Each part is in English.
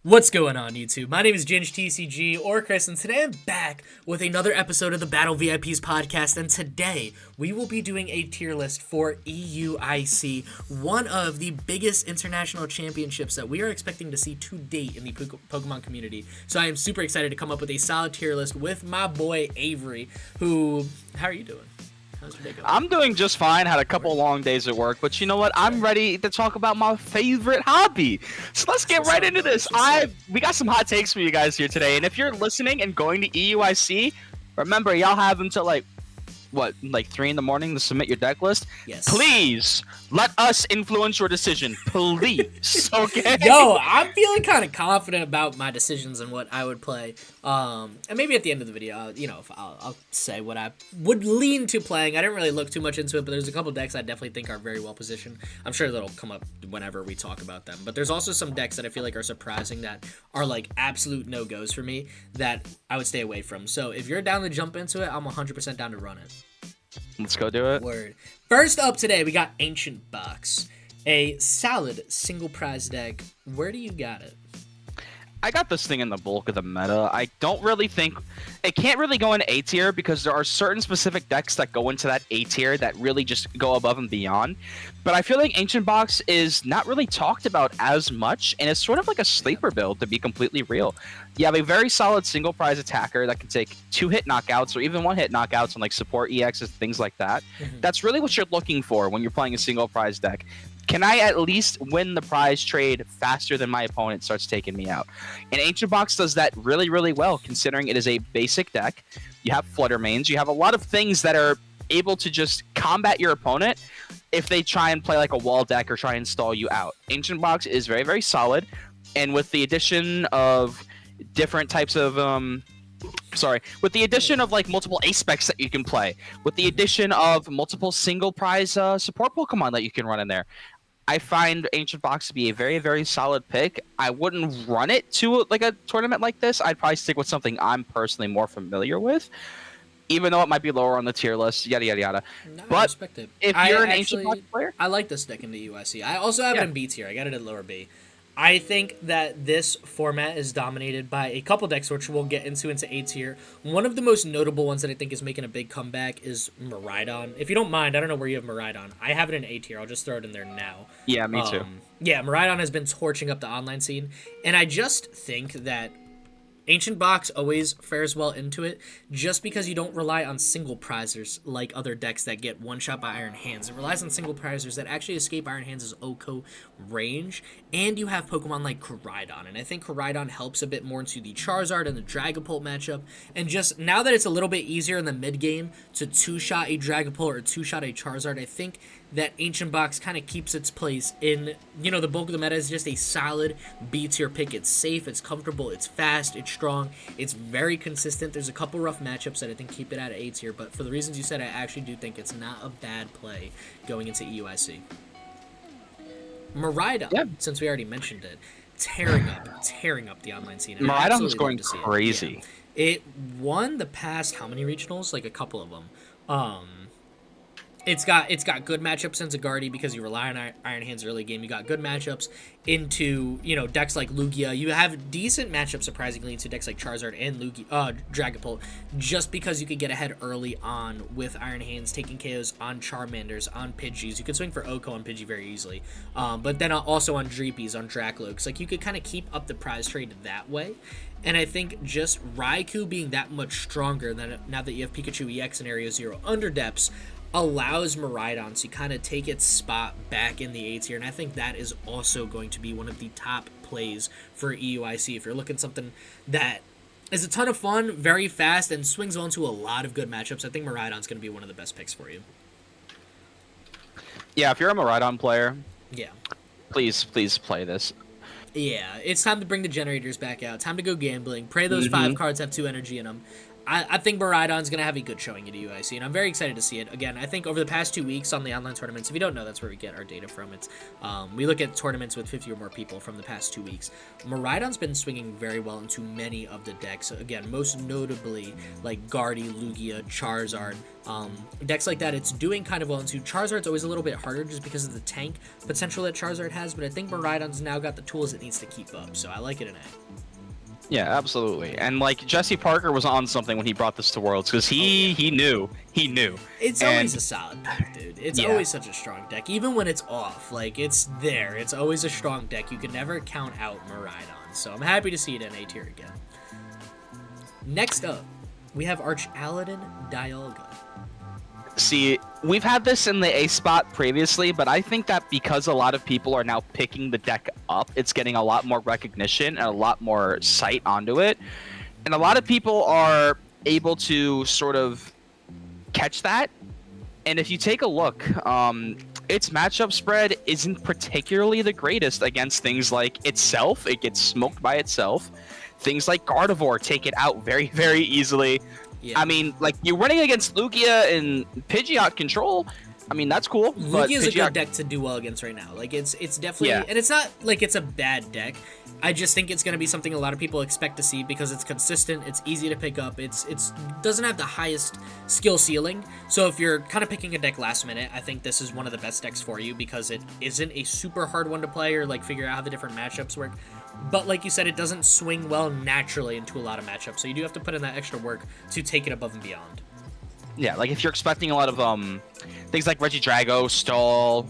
What's going on, YouTube? My name is GinJ-TCG, or Chris, and today I'm back with another episode of the Battle VIPs podcast, and today we will be doing a tier list for EUIC, one of the biggest international championships that we are expecting to see to date in the Pokemon community. So I am super excited to come up with a solid tier list with my boy Avery, who... How are you doing? How's your day going? I'm doing just fine. Had a couple long days at work, but you know what? I'm ready to talk about my favorite hobby. So let's get right into this. We got some hot takes for you guys here today, and if you're listening and going to EUIC, remember y'all have until like 3 in the morning to submit your deck list. Yes. Please let us influence your decision. Please. Okay. Yo, I'm feeling kind of confident about my decisions and what I would play. And maybe at the end of the video, I'll say what I would lean to playing. I didn't really look too much into it, but there's a couple decks I definitely think are very well positioned. I'm sure that'll come up whenever we talk about them. But there's also some decks that I feel like are surprising that are like absolute no-goes for me that I would stay away from. So if you're down to jump into it, I'm 100% down to run it. Let's go do it. Word. First up today, we got Ancient Box, a solid single prize deck. Where do you got it? I got this thing in the bulk of the meta. I don't really think it can't really go into A tier because there are certain specific decks that go into that A tier that really just go above and beyond. But I feel like Ancient Box is not really talked about as much, and it's sort of like a sleeper build, to be completely real. You have a very solid single prize attacker that can take 2-hit knockouts or even 1-hit knockouts on like support EXs, things like that. That's really what you're looking for when you're playing a single prize deck. Can I at least win the prize trade faster than my opponent starts taking me out? And Ancient Box does that really, really well, considering it is a basic deck. You have Flutter Mains. You have a lot of things that are able to just combat your opponent if they try and play like a wall deck or try and stall you out. Ancient Box is very, very solid. And with the addition of different types of... with the addition of like multiple ace specs that you can play, with the addition of multiple single prize support Pokemon that you can run in there, I find Ancient Box to be a very, very solid pick. I wouldn't run it to like a tournament like this. I'd probably stick with something I'm personally more familiar with, even though it might be lower on the tier list, yada, yada, yada. No, but I respect it. If you're an Ancient Box player... I like this deck in the UIC. I also have it in B tier. I got it at lower B. I think that this format is dominated by a couple decks, which we'll get into A tier. One of the most notable ones that I think is making a big comeback is Miraidon. If you don't mind, I don't know where you have Miraidon. I have it in A tier. I'll just throw it in there now. Yeah, me too. Yeah, Miraidon has been torching up the online scene, and I just think that Ancient Box always fares well into it just because you don't rely on single prizers like other decks that get one-shot by Iron Hands. It relies on single prizers that actually escape Iron Hands' OHKO range, and you have Pokemon like Koraidon, and I think Koraidon helps a bit more into the Charizard and the Dragapult matchup, and just now that it's a little bit easier in the mid-game to two-shot a Dragapult or two-shot a Charizard, I think that Ancient Box kind of keeps its place in, the bulk of the meta is just a solid B-tier pick. It's safe, it's comfortable, it's fast, it's strong, it's very consistent. There's a couple rough matchups that I think keep it at A tier, but for the reasons you said, I actually do think it's not a bad play going into EUIC. Miraidon, since we already mentioned it, tearing up the online scene. Miraidon was going crazy. It won the past, how many regionals? Like a couple of them. It's got good matchups into Guardy because you rely on Iron Hands early game. You got good matchups into, decks like Lugia. You have decent matchups, surprisingly, into decks like Charizard and Dragapult, just because you could get ahead early on with Iron Hands, taking KOs on Charmanders, on Pidgeys. You could swing for OHKO on Pidgey very easily. But then also on Dreepies, on Dracloaks. Like, you could kind of keep up the prize trade that way. And I think just Raikou being that much stronger than now that you have Pikachu EX and Area Zero under depths allows Miraidon to kind of take its spot back in the A tier, and I think that is also going to be one of the top plays for EUIC. If you're looking something that is a ton of fun, very fast, and swings onto a lot of good matchups, I think Miraidon's going to be one of the best picks for you. Yeah, if you're a Miraidon player, please play this. Yeah, it's time to bring the generators back out. Time to go gambling. Pray those 5 cards have 2 energy in them. I think Miraidon's going to have a good showing at EUIC, and I'm very excited to see it. Again, I think over the past 2 weeks on the online tournaments, if you don't know, that's where we get our data from. It's we look at tournaments with 50 or more people from the past 2 weeks. Miraidon's been swinging very well into many of the decks. Again, most notably like Guardy, Lugia, Charizard, decks like that. It's doing kind of well into Charizard's always a little bit harder just because of the tank potential that Charizard has, but I think Miraidon's now got the tools it needs to keep up, so I like it in A. Yeah, absolutely. And like Jesse Parker was on something when he brought this to Worlds because he knew. It's always a solid deck, dude. It's always such a strong deck, even when it's off. Like it's there. It's always a strong deck. You can never count out Miraidon. So I'm happy to see it in A tier again. Next up, we have Arch-Paladin Dialga. See, we've had this in the A spot previously, but I think that because a lot of people are now picking the deck up, it's getting a lot more recognition and a lot more sight onto it. And a lot of people are able to sort of catch that. And if you take a look, its matchup spread isn't particularly the greatest against things like itself. It gets smoked by itself. Things like Gardevoir take it out very, very easily. Yeah. I mean, like, you're running against Lugia and Pidgeot control. I mean, that's cool. Lugia's a good deck to do well against right now. Like, it's definitely... And it's not like it's a bad deck. I just think it's going to be something a lot of people expect to see because it's consistent, it's easy to pick up, it's doesn't have the highest skill ceiling. So if you're kind of picking a deck last minute, I think this is one of the best decks for you because it isn't a super hard one to play or, like, figure out how the different matchups work. But like you said, it doesn't swing well naturally into a lot of matchups, so you do have to put in that extra work to take it above and beyond. Yeah, like if you're expecting a lot of things like Regidrago, Stall,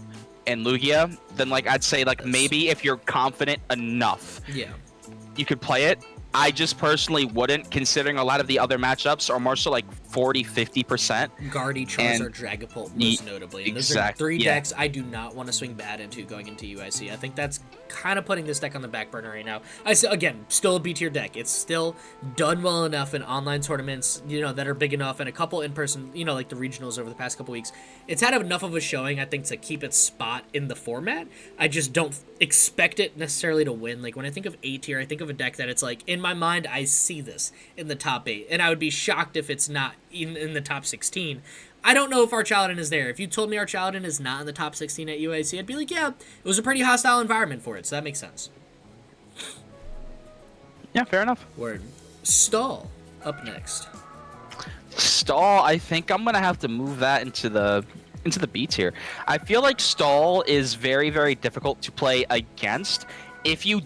and Lugia, then like I'd say like maybe if you're confident enough, you could play it. I just personally wouldn't, considering a lot of the other matchups are more so like 40-50%. Guardy, Charizard, Dragapult, most notably. And those are three decks I do not want to swing bad into going into UIC. I think that's kind of putting this deck on the back burner right now. Again, still a B tier deck. It's still done well enough in online tournaments, you know, that are big enough, and a couple in person, you know, like the regionals over the past couple weeks. It's had enough of a showing, I think, to keep its spot in the format. I just don't expect it necessarily to win. Like when I think of A tier, I think of a deck that it's like, in my mind, I see this in the top 8, and I would be shocked if it's not in the top 16. I don't know if Arch-Paladin is there. If you told me Arch-Paladin is not in the top 16 at UIC, I'd be like, yeah, it was a pretty hostile environment for it, so that makes sense. Yeah, fair enough. Word. Stall up next. Stall, I think I'm gonna have to move that into the B tier. I feel like Stall is very, very difficult to play against if you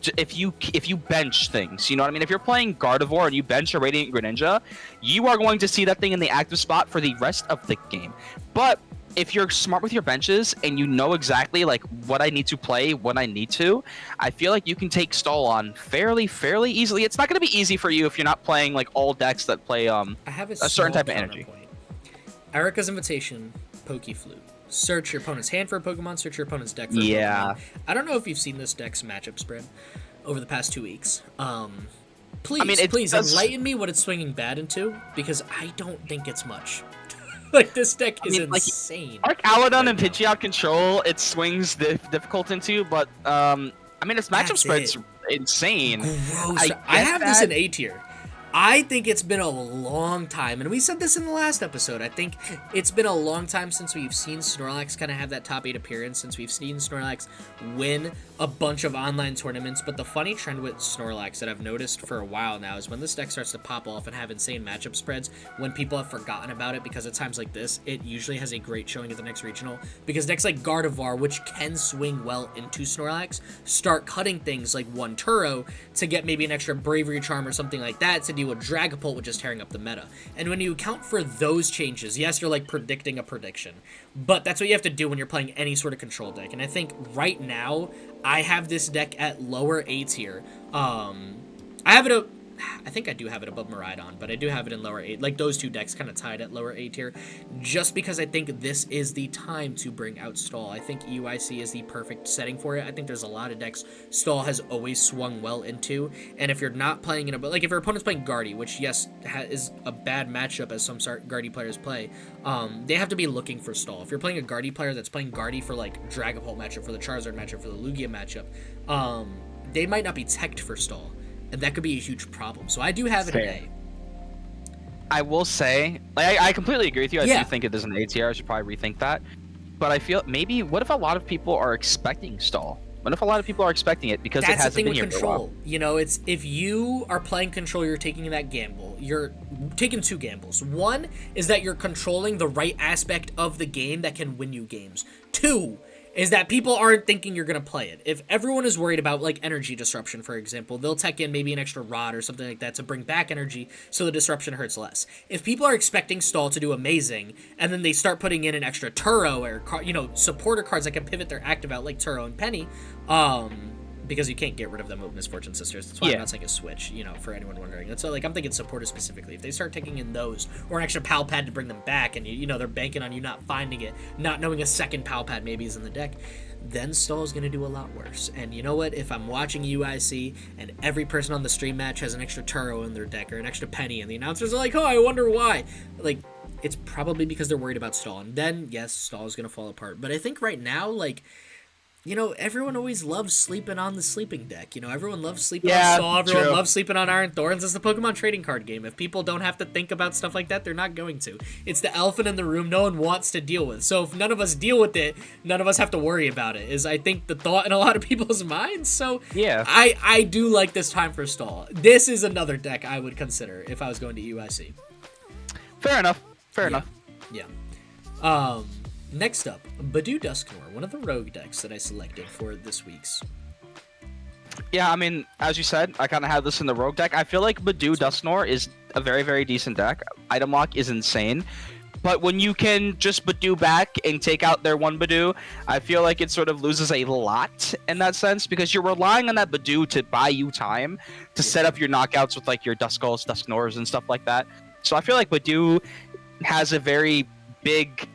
bench things. You know what I mean? If you're playing Gardevoir and you bench a Radiant Greninja, you are going to see that thing in the active spot for the rest of the game. But if you're smart with your benches and you know exactly like what I need to play when I need to, I feel like you can take Stall on fairly easily. It's not going to be easy for you if you're not playing like all decks that play I have a certain type of energy. Erica's Invitation, Pokeflute. Search your opponent's hand for a Pokemon, search your opponent's deck for a Pokemon. I don't know if you've seen this deck's matchup spread over the past 2 weeks. Please enlighten me what it's swinging bad into, because I don't think it's much. Like, this deck is insane. Arch-Paladin and Pidgeot control, it swings difficult into, but, its matchup spread's insane. Gross. I have this in A tier. I think it's been a long time, and we said this in the last episode, I think it's been a long time since we've seen Snorlax kind of have that top 8 appearance, since we've seen Snorlax win a bunch of online tournaments. But the funny trend with Snorlax that I've noticed for a while now is when this deck starts to pop off and have insane matchup spreads, when people have forgotten about it, because at times like this, it usually has a great showing at the next regional, because decks like Gardevoir, which can swing well into Snorlax, start cutting things like one Turo to get maybe an extra Bravery Charm or something like that to deal with Dragapult, which is tearing up the meta. And when you account for those changes, yes, you're like predicting a prediction, but that's what you have to do when you're playing any sort of control deck. And I think right now I have this deck at lower A tier. I think I do have it above Miraidon, but I do have it in lower 8. Like, those two decks kind of tied at lower A tier, just because I think this is the time to bring out Stall. I think EUIC is the perfect setting for it. I think there's a lot of decks Stall has always swung well into, and if you're not playing in a... Like, if your opponent's playing Guardy, which, yes, is a bad matchup as some Guardy players play, they have to be looking for Stall. If you're playing a Guardy player that's playing Guardy for, like, Dragapult matchup, for the Charizard matchup, for the Lugia matchup, they might not be teched for Stall. And that could be a huge problem. So I do have it in A. I will say, like, I completely agree with you. I Yeah. do think it is an A tier. I should probably rethink that. But I feel maybe, what if a lot of people are expecting stall? What if a lot of people are expecting it because it That's the hasn't thing been with here for a while? control. You know, it's if you are playing control, you're taking that gamble. You're taking two gambles. One is that you're controlling the right aspect of the game that can win you games. Two is that people aren't thinking you're going to play it. If everyone is worried about, like, energy disruption, for example, they'll tech in maybe an extra rod or something like that to bring back energy so the disruption hurts less. If people are expecting stall to do amazing, and then they start putting in an extra Turo or, you know, supporter cards that can pivot their active out, like Turo and Penny, because you can't get rid of them with Misfortune Sisters. That's why I'm not saying a switch, you know, for anyone wondering. And so, like, I'm thinking supporters specifically. If they start taking in those, or an extra pal pad to bring them back, and, you know, they're banking on you not finding it, not knowing a second pal pad maybe is in the deck, then stall is going to do a lot worse. And you know what? If I'm watching EUIC, and every person on the stream match has an extra Turo in their deck, or an extra Penny, and the announcers are like, oh, I wonder why. Like, it's probably because they're worried about stall. And then, yes, stall is going to fall apart. But I think right now, like, you know, everyone always loves sleeping on the sleeping deck. You know, everyone loves sleeping on Stall. Everyone loves sleeping on Iron Thorns. It's the Pokemon trading card game. If people don't have to think about stuff like that, they're not going to. It's the elephant in the room no one wants to deal with. So if none of us deal with it, none of us have to worry about it, is, I think, the thought in a lot of people's minds. So Yeah. I do like this time for Stall. This is another deck I would consider if I was going to UIC. Fair enough. Fair enough. Yeah. Next up, Badoo Dusknoir, one of the rogue decks that I selected for this week's. Yeah, I mean, as you said, I kind of have this in the rogue deck. I feel like Badoo Dusknoir is a very, very decent deck. Item lock is insane. But when you can just Badoo back and take out their one Badoo, I feel like it sort of loses a lot in that sense, because you're relying on that Badoo to buy you time to set up your knockouts with, like, your Duskulls, Dusknoirs, and stuff like that. So I feel like Badoo has a very big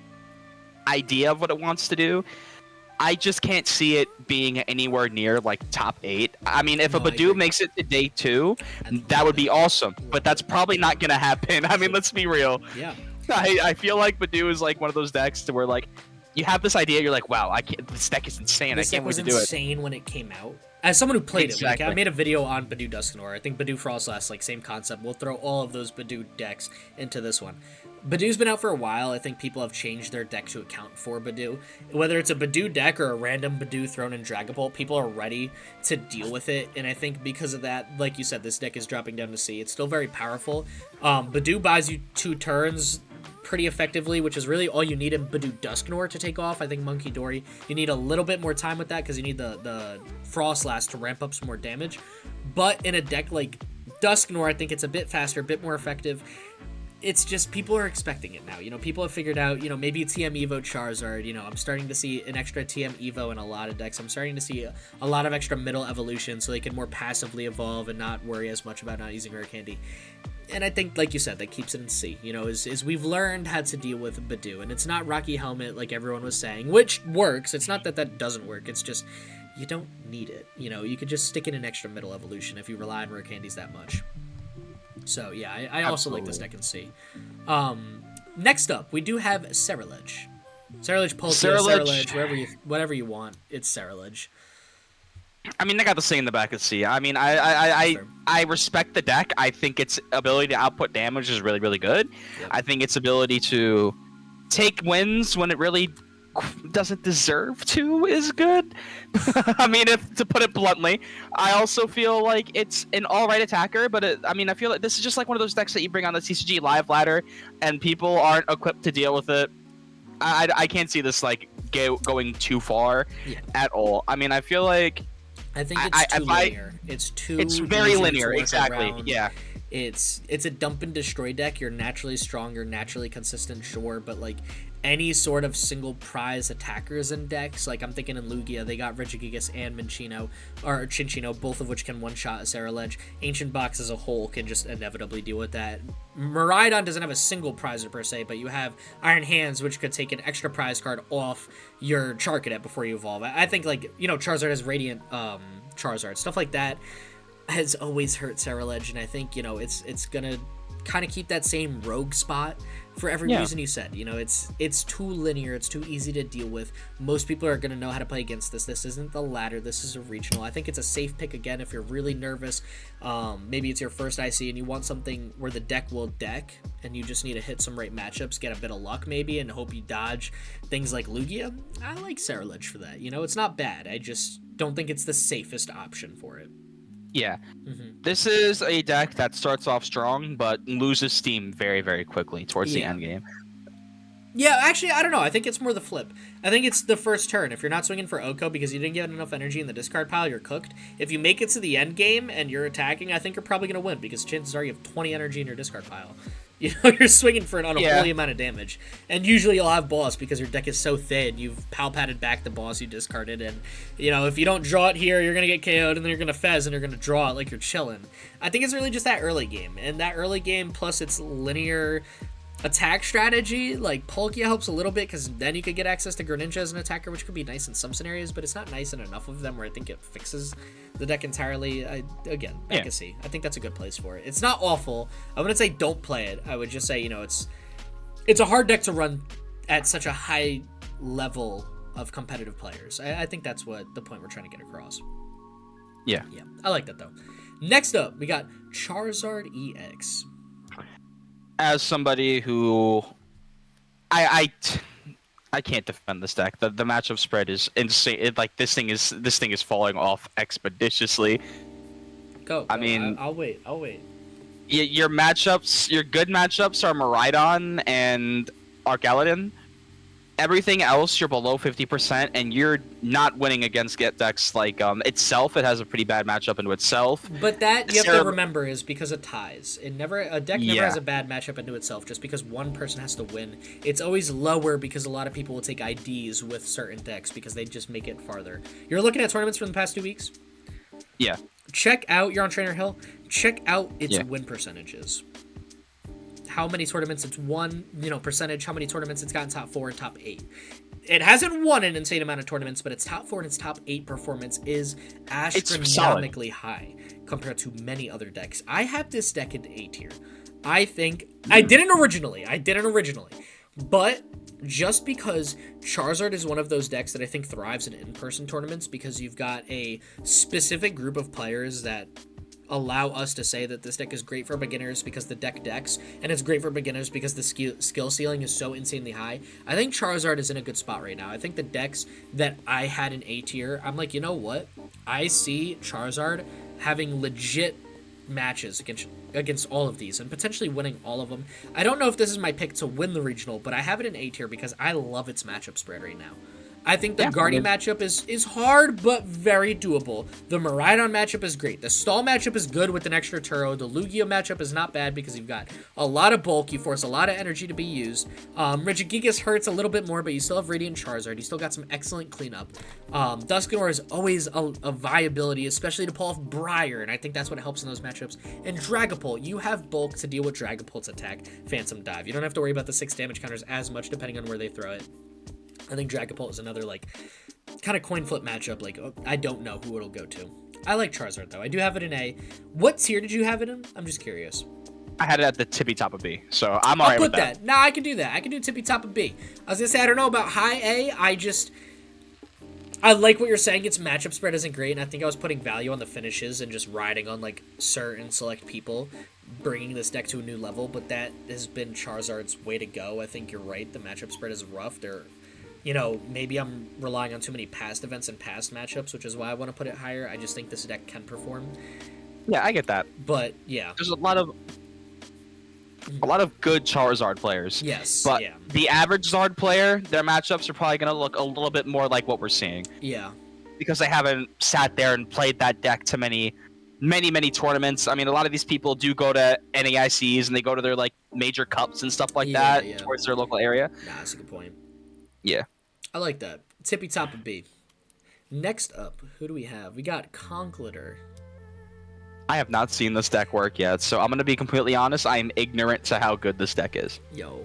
idea of what it wants to do. I just can't see it being anywhere near, like, top 8. I mean, if a Badoo makes it to day 2, that would be awesome, but that's probably not gonna happen. I mean, let's be real. Yeah. I feel like Badoo is like one of those decks to where, like, you have this idea, you're like, wow, this deck is insane. I can't wait to do it. This deck was insane when it came out. As someone who played it, like, I Exactly. made a video on Badoo Dusknoir. I think Badoo Frostlass, like, same concept. We'll throw all of those Badoo decks into this one. Badoo's been out for a while. I think people have changed their deck to account for Badoo. Whether it's a Badoo deck or a random Badoo thrown in Dragapult, people are ready to deal with it. And I think because of that, like you said, this deck is dropping down to C. It's still very powerful. Badoo buys you 2 turns pretty effectively, which is really all you need in Badoo Dusknoir to take off. I think Monkey Dory, you need a little bit more time with that because you need the Frostlass to ramp up some more damage. But in a deck like Dusknoir, I think it's a bit faster, a bit more effective. It's just people are expecting it now. You know, people have figured out, you know, maybe TM Evo Charizard. You know, I'm starting to see an extra TM Evo in a lot of decks. I'm starting to see a lot of extra middle evolution so they can more passively evolve and not worry as much about not using Rare Candy. And I think, like you said, that keeps it in C. You know, is we've learned how to deal with Badoo. And it's not Rocky Helmet like everyone was saying, which works. It's not that that doesn't work. It's just you don't need it. You know, you could just stick in an extra middle evolution if you rely on Rare Candies that much. So, yeah, I also like this deck in C. Next up, we do have Ceruledge. Ceruledge, Pulsar, Ceruledge, whatever you want. It's Ceruledge. I mean, I got the thing in the back of C. I mean, I respect the deck. I think its ability to output damage is really, really good. Yep. I think its ability to take wins when it really doesn't deserve to is good. I mean, to put it bluntly, I also feel like it's an all-right attacker, but I feel like this is just like one of those decks that you bring on the TCG live ladder, and people aren't equipped to deal with it. I can't see this like going too far at all. I mean, I feel like I think it's too linear. It's very linear, exactly. Around. Yeah. It's a dump and destroy deck. You're naturally strong, you're naturally consistent, sure, but like any sort of single prize attackers in decks, like I'm thinking in Lugia, they got Regigigas and Chinchino, both of which can one-shot a Ceruledge. Ancient Box as a whole can just inevitably deal with that. Miraidon doesn't have a single prizer per se, but you have Iron Hands, which could take an extra prize card off your Charcadet before you evolve. I think, like, you know, Charizard has Radiant Charizard, stuff like that has always hurt Ceruledge, and I think, you know, it's gonna kind of keep that same rogue spot for every reason you said. You know, it's too linear, it's too easy to deal with. Most people are going to know how to play against this. This isn't the ladder, this is a regional. I think it's a safe pick again if you're really nervous. Maybe it's your first IC and you want something where the deck will deck and you just need to hit some right matchups, get a bit of luck maybe, and hope you dodge things like Lugia. I like Sarah Ledge for that. You know, it's not bad. I just don't think it's the safest option for it. Yeah. This is a deck that starts off strong, but loses steam very, very quickly towards the end game. Yeah, actually, I don't know. I think it's more the flip. I think it's the first turn. If you're not swinging for Oko because you didn't get enough energy in the discard pile, you're cooked. If you make it to the end game and you're attacking, I think you're probably going to win because chances are you have 20 energy in your discard pile. You know, you're swinging for an unholy amount of damage. And usually you'll have boss because your deck is so thin, you've pal-patted back the boss you discarded. And, you know, if you don't draw it here, you're going to get KO'd, and then you're going to fez, and you're going to draw it like you're chilling. I think it's really just that early game. And that early game plus its linear attack strategy, like Palkia helps a little bit because then you could get access to Greninja as an attacker, which could be nice in some scenarios, but it's not nice in enough of them where I think it fixes the deck entirely. Again, Legacy. I think that's a good place for it. It's not awful. I wouldn't say don't play it. I would just say, you know, it's a hard deck to run at such a high level of competitive players. I think that's what the point we're trying to get across. Yeah. Yeah. I like that though. Next up, we got Charizard EX. As somebody who I can't defend this deck. The matchup spread is insane. This thing is falling off expeditiously. Go. I mean, I'll wait. Your matchups, your good matchups are Miraidon and Arcaladon. Everything else, you're below 50%, and you're not winning against decks like itself. It has a pretty bad matchup into itself. But that you have to remember is because of ties. A deck never has a bad matchup into itself just because one person has to win. It's always lower because a lot of people will take IDs with certain decks because they just make it farther. You're looking at tournaments from the past 2 weeks? Yeah. Check out, you're on Trainer Hill, check out its win percentages. How many tournaments it's won, percentage, how many tournaments it's gotten top 4 and top 8. It hasn't won an insane amount of tournaments, but its top 4 and its top 8 performance is astronomically high compared to many other decks. I have this deck in A tier. I think I didn't originally, but just because Charizard is one of those decks that I think thrives in in-person tournaments because you've got a specific group of players that allow us to say that this deck is great for beginners because the deck decks, and it's great for beginners because the skill ceiling is so insanely high. I think Charizard is in a good spot right now. I think the decks that I had in A tier, I'm like, you know what? I see Charizard having legit matches against all of these and potentially winning all of them. I don't know if this is my pick to win the regional, but I have it in A tier because I love its matchup spread right now. I think the Guardian matchup is hard, but very doable. The Miraidon matchup is great. The Stall matchup is good with an extra Turo. The Lugia matchup is not bad because you've got a lot of bulk. You force a lot of energy to be used. Regigigas hurts a little bit more, but you still have Radiant Charizard. You still got some excellent cleanup. Dusknoir is always a viability, especially to pull off Briar, and I think that's what helps in those matchups. And Dragapult, you have bulk to deal with Dragapult's attack, Phantom Dive. You don't have to worry about the 6 damage counters as much depending on where they throw it. I think Dragapult is another, kind of coin flip matchup. I don't know who it'll go to. I like Charizard, though. I do have it in A. What tier did you have it in? I'm just curious. I had it at the tippy top of B, so I'm alright with that. I'll put that. Nah, I can do that. I can do tippy top of B. I was going to say, I don't know about high A. I like what you're saying. Its matchup spread isn't great, and I think I was putting value on the finishes and just riding on, certain select people, bringing this deck to a new level, but that has been Charizard's way to go. I think you're right. The matchup spread is rough. Maybe I'm relying on too many past events and past matchups, which is why I want to put it higher. I just think this deck can perform. Yeah, I get that. But, yeah. There's a lot of good Charizard players. Yes, but the average Zard player, their matchups are probably going to look a little bit more like what we're seeing. Yeah. Because they haven't sat there and played that deck to many tournaments. I mean, a lot of these people do go to NAICs and they go to their, major cups and stuff like that towards their local area. Nah, that's a good point. Yeah. I like that. Tippy top of B. Next up, who do we have? We got Conkliter. I have not seen this deck work yet, so I'm going to be completely honest. I am ignorant to how good this deck is. Yo,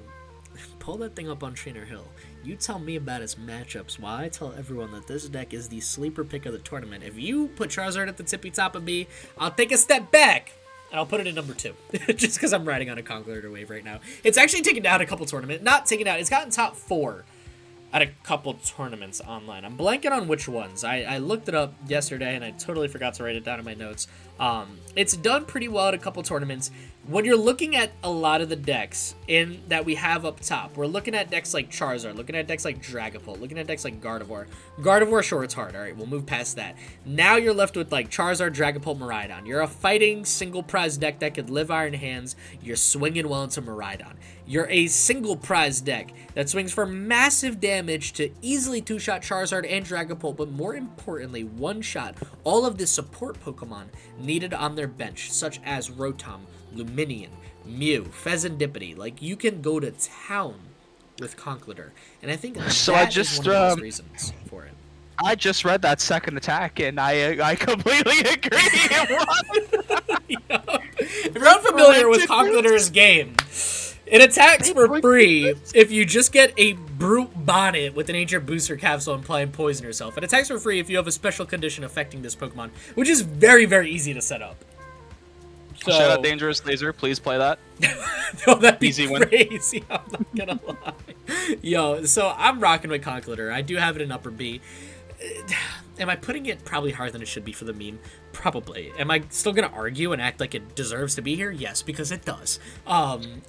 pull that thing up on Trainer Hill. You tell me about its matchups while I tell everyone that this deck is the sleeper pick of the tournament. If you put Charizard at the tippy top of B, I'll take a step back. and I'll put it in number 2, just because I'm riding on a Conqueror wave right now. It's actually taken down a couple tournaments. Not taken out. It's gotten top 4 at a couple tournaments online. I'm blanking on which ones. I looked it up yesterday, and I totally forgot to write it down in my notes. It's done pretty well at a couple tournaments. When you're looking at a lot of the decks that we have up top, we're looking at decks like Charizard, looking at decks like Dragapult, looking at decks like Gardevoir. Gardevoir, sure, it's hard. All right, we'll move past that. Now you're left with like Charizard, Dragapult, Miraidon. You're a fighting single prize deck that could live Iron Hands. You're swinging well into Miraidon. You're a single prize deck that swings for massive damage to easily 2-shot Charizard and Dragapult, but more importantly, 1-shot all of the support Pokemon needed on their bench, such as Rotom, Luminion, Mew, Fezandipity. Like, you can go to town with Conkeldurr, and I think So that I just is one of the best reasons for it. I just read that second attack, and I completely agree. If you're unfamiliar with Conkeldurr's game, it attacks for free if you just get a Brute Bonnet with an Ancient Booster Capsule and play and poison yourself. It attacks for free if you have a special condition affecting this Pokemon, which is very, very easy to set up. So, shout out Dangerous Laser, please play that. No, that'd be Easy crazy. I'm not gonna lie. Yo, so I'm rocking with Conkeldurr. I do have it in upper B. Am I putting it probably higher than it should be for the meme? Probably. Am I still gonna argue and act like it deserves to be here? Yes, because it does.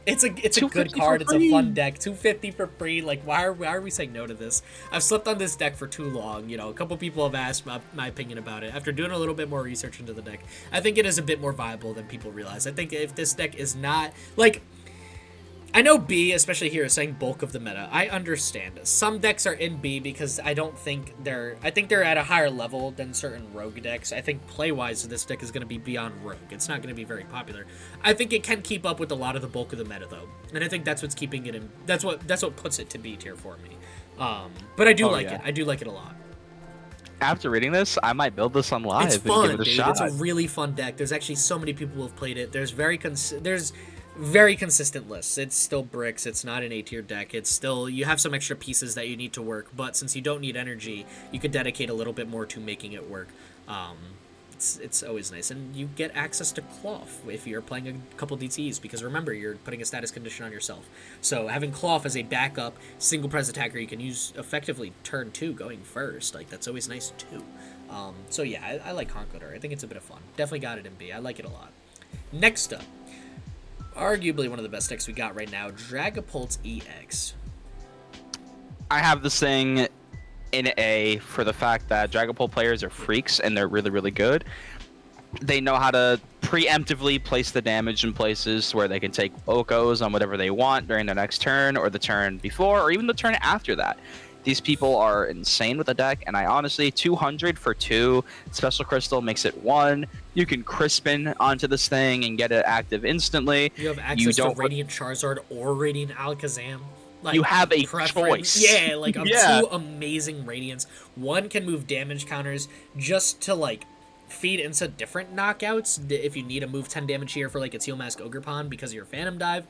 It's a good card. It's a fun deck. 250 for free. Like, why are we saying no to this? I've slept on this deck for too long. You know, a couple people have asked my opinion about it. After doing a little bit more research into the deck, I think it is a bit more viable than people realize. I think if this deck is not like, I know B, especially here, is saying bulk of the meta. I understand. Some decks are in B because I think they're at a higher level than certain rogue decks. I think play-wise, this deck is going to be beyond rogue. It's not going to be very popular. I think it can keep up with a lot of the bulk of the meta, though. And I think that's what's keeping it in. That's what puts it to B tier for me. But I do like it. I do like it a lot. After reading this, I might build this on live it's and fun, give it a dude. shot. It's a really fun deck. There's actually so many people who have played it. There's very consistent lists. It's still bricks. It's not an A-tier deck. It's still, you have some extra pieces that you need to work, but since you don't need energy, you could dedicate a little bit more to making it work. It's always nice. And you get access to Cloth if you're playing a couple DTs, because remember, you're putting a status condition on yourself. So having Cloth as a backup single press attacker you can use effectively turn 2 going first, like, that's always nice too. So yeah, I like Conkeldurr. I think it's a bit of fun. Definitely got it in B. I like it a lot. Next up, arguably one of the best decks we got right now, Dragapult EX. I have this thing in A for the fact that Dragapult players are freaks and they're really, really good. They know how to preemptively place the damage in places where they can take Okos on whatever they want during their next turn, or the turn before, or even the turn after that. These people are insane with the deck, and I honestly, 200 for 2, Special Crystal makes it 1. You can Crispin onto this thing and get it active instantly. You have access to Radiant Charizard or Radiant Alakazam. Like, you have a preference. choice. Yeah, like two amazing Radiants. One can move damage counters just to, like, feed into different knockouts if you need to move 10 damage here for, like, a Teal Mask Ogerpon because of your Phantom Dive.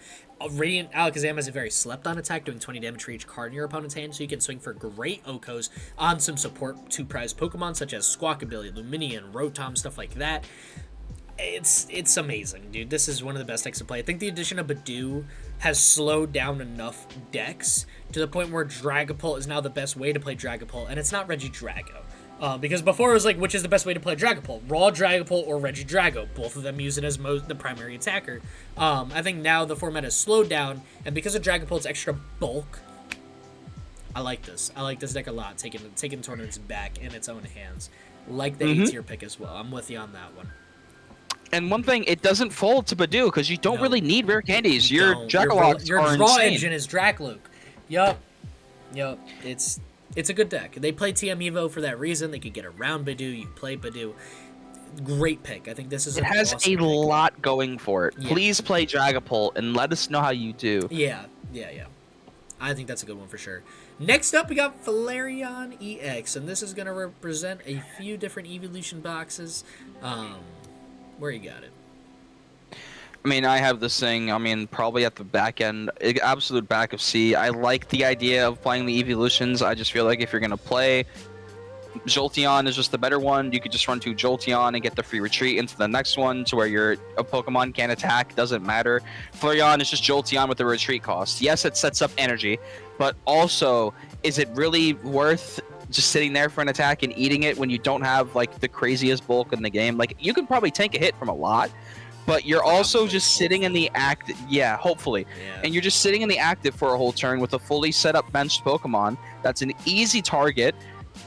Radiant Alakazam has a very slept-on attack, doing 20 damage for each card in your opponent's hand, so you can swing for great Okos on some support 2-prize Pokemon, such as Squawkabilly, Luminion, Rotom, stuff like that. It's amazing, dude. This is one of the best decks to play. I think the addition of Badoo has slowed down enough decks to the point where Dragapult is now the best way to play Dragapult, and it's not Regidrago. Because before it was like, which is the best way to play Dragapult? Raw Dragapult or Regidrago? Both of them use it as the primary attacker. I think now the format has slowed down, and because of Dragapult's extra bulk, I like this. I like this deck a lot, taking tournaments back in its own hands. Like the A-tier pick as well. I'm with you on that one. And one thing, it doesn't fold to Badoo because you don't really need rare candies. Your Dracologs your are draw insane. engine is Dracloak. Yup. It's a good deck. They play TM Evo for that reason. They could get around Badoo. You play Badoo. Great pick. I think this is. It has awesome a lot going for it. Yeah. Please play Dragapult and let us know how you do. Yeah. I think that's a good one for sure. Next up, we got Flareon EX, and this is going to represent a few different evolution boxes. Where you got it? I mean, I have this thing, probably at the back end, absolute back of C. I like the idea of playing the evolutions. I just feel like if you're going to play Jolteon is just the better one. You could just run 2 Jolteon and get the free retreat into the next one to where a Pokemon can't attack. Doesn't matter. Flareon is just Jolteon with the retreat cost. Yes, it sets up energy, but also, is it really worth just sitting there for an attack and eating it when you don't have like the craziest bulk in the game? Like, you can probably tank a hit from a lot, but you're also just sitting in the active. Yeah, hopefully. Yeah. And you're just sitting in the active for a whole turn with a fully set up benched Pokemon. That's an easy target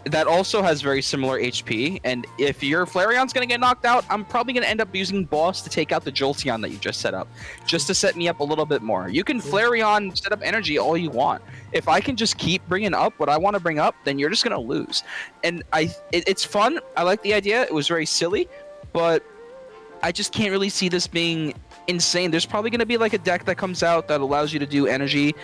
that also has very similar HP. And if your Flareon's going to get knocked out, I'm probably going to end up using Boss to take out the Jolteon that you just set up, just to set me up a little bit more. You can Flareon set up energy all you want. If I can just keep bringing up what I want to bring up, then you're just going to lose. And it's fun. I like the idea. It was very silly, but I just can't really see this being insane. There's probably going to be like a deck that comes out that allows you to do energy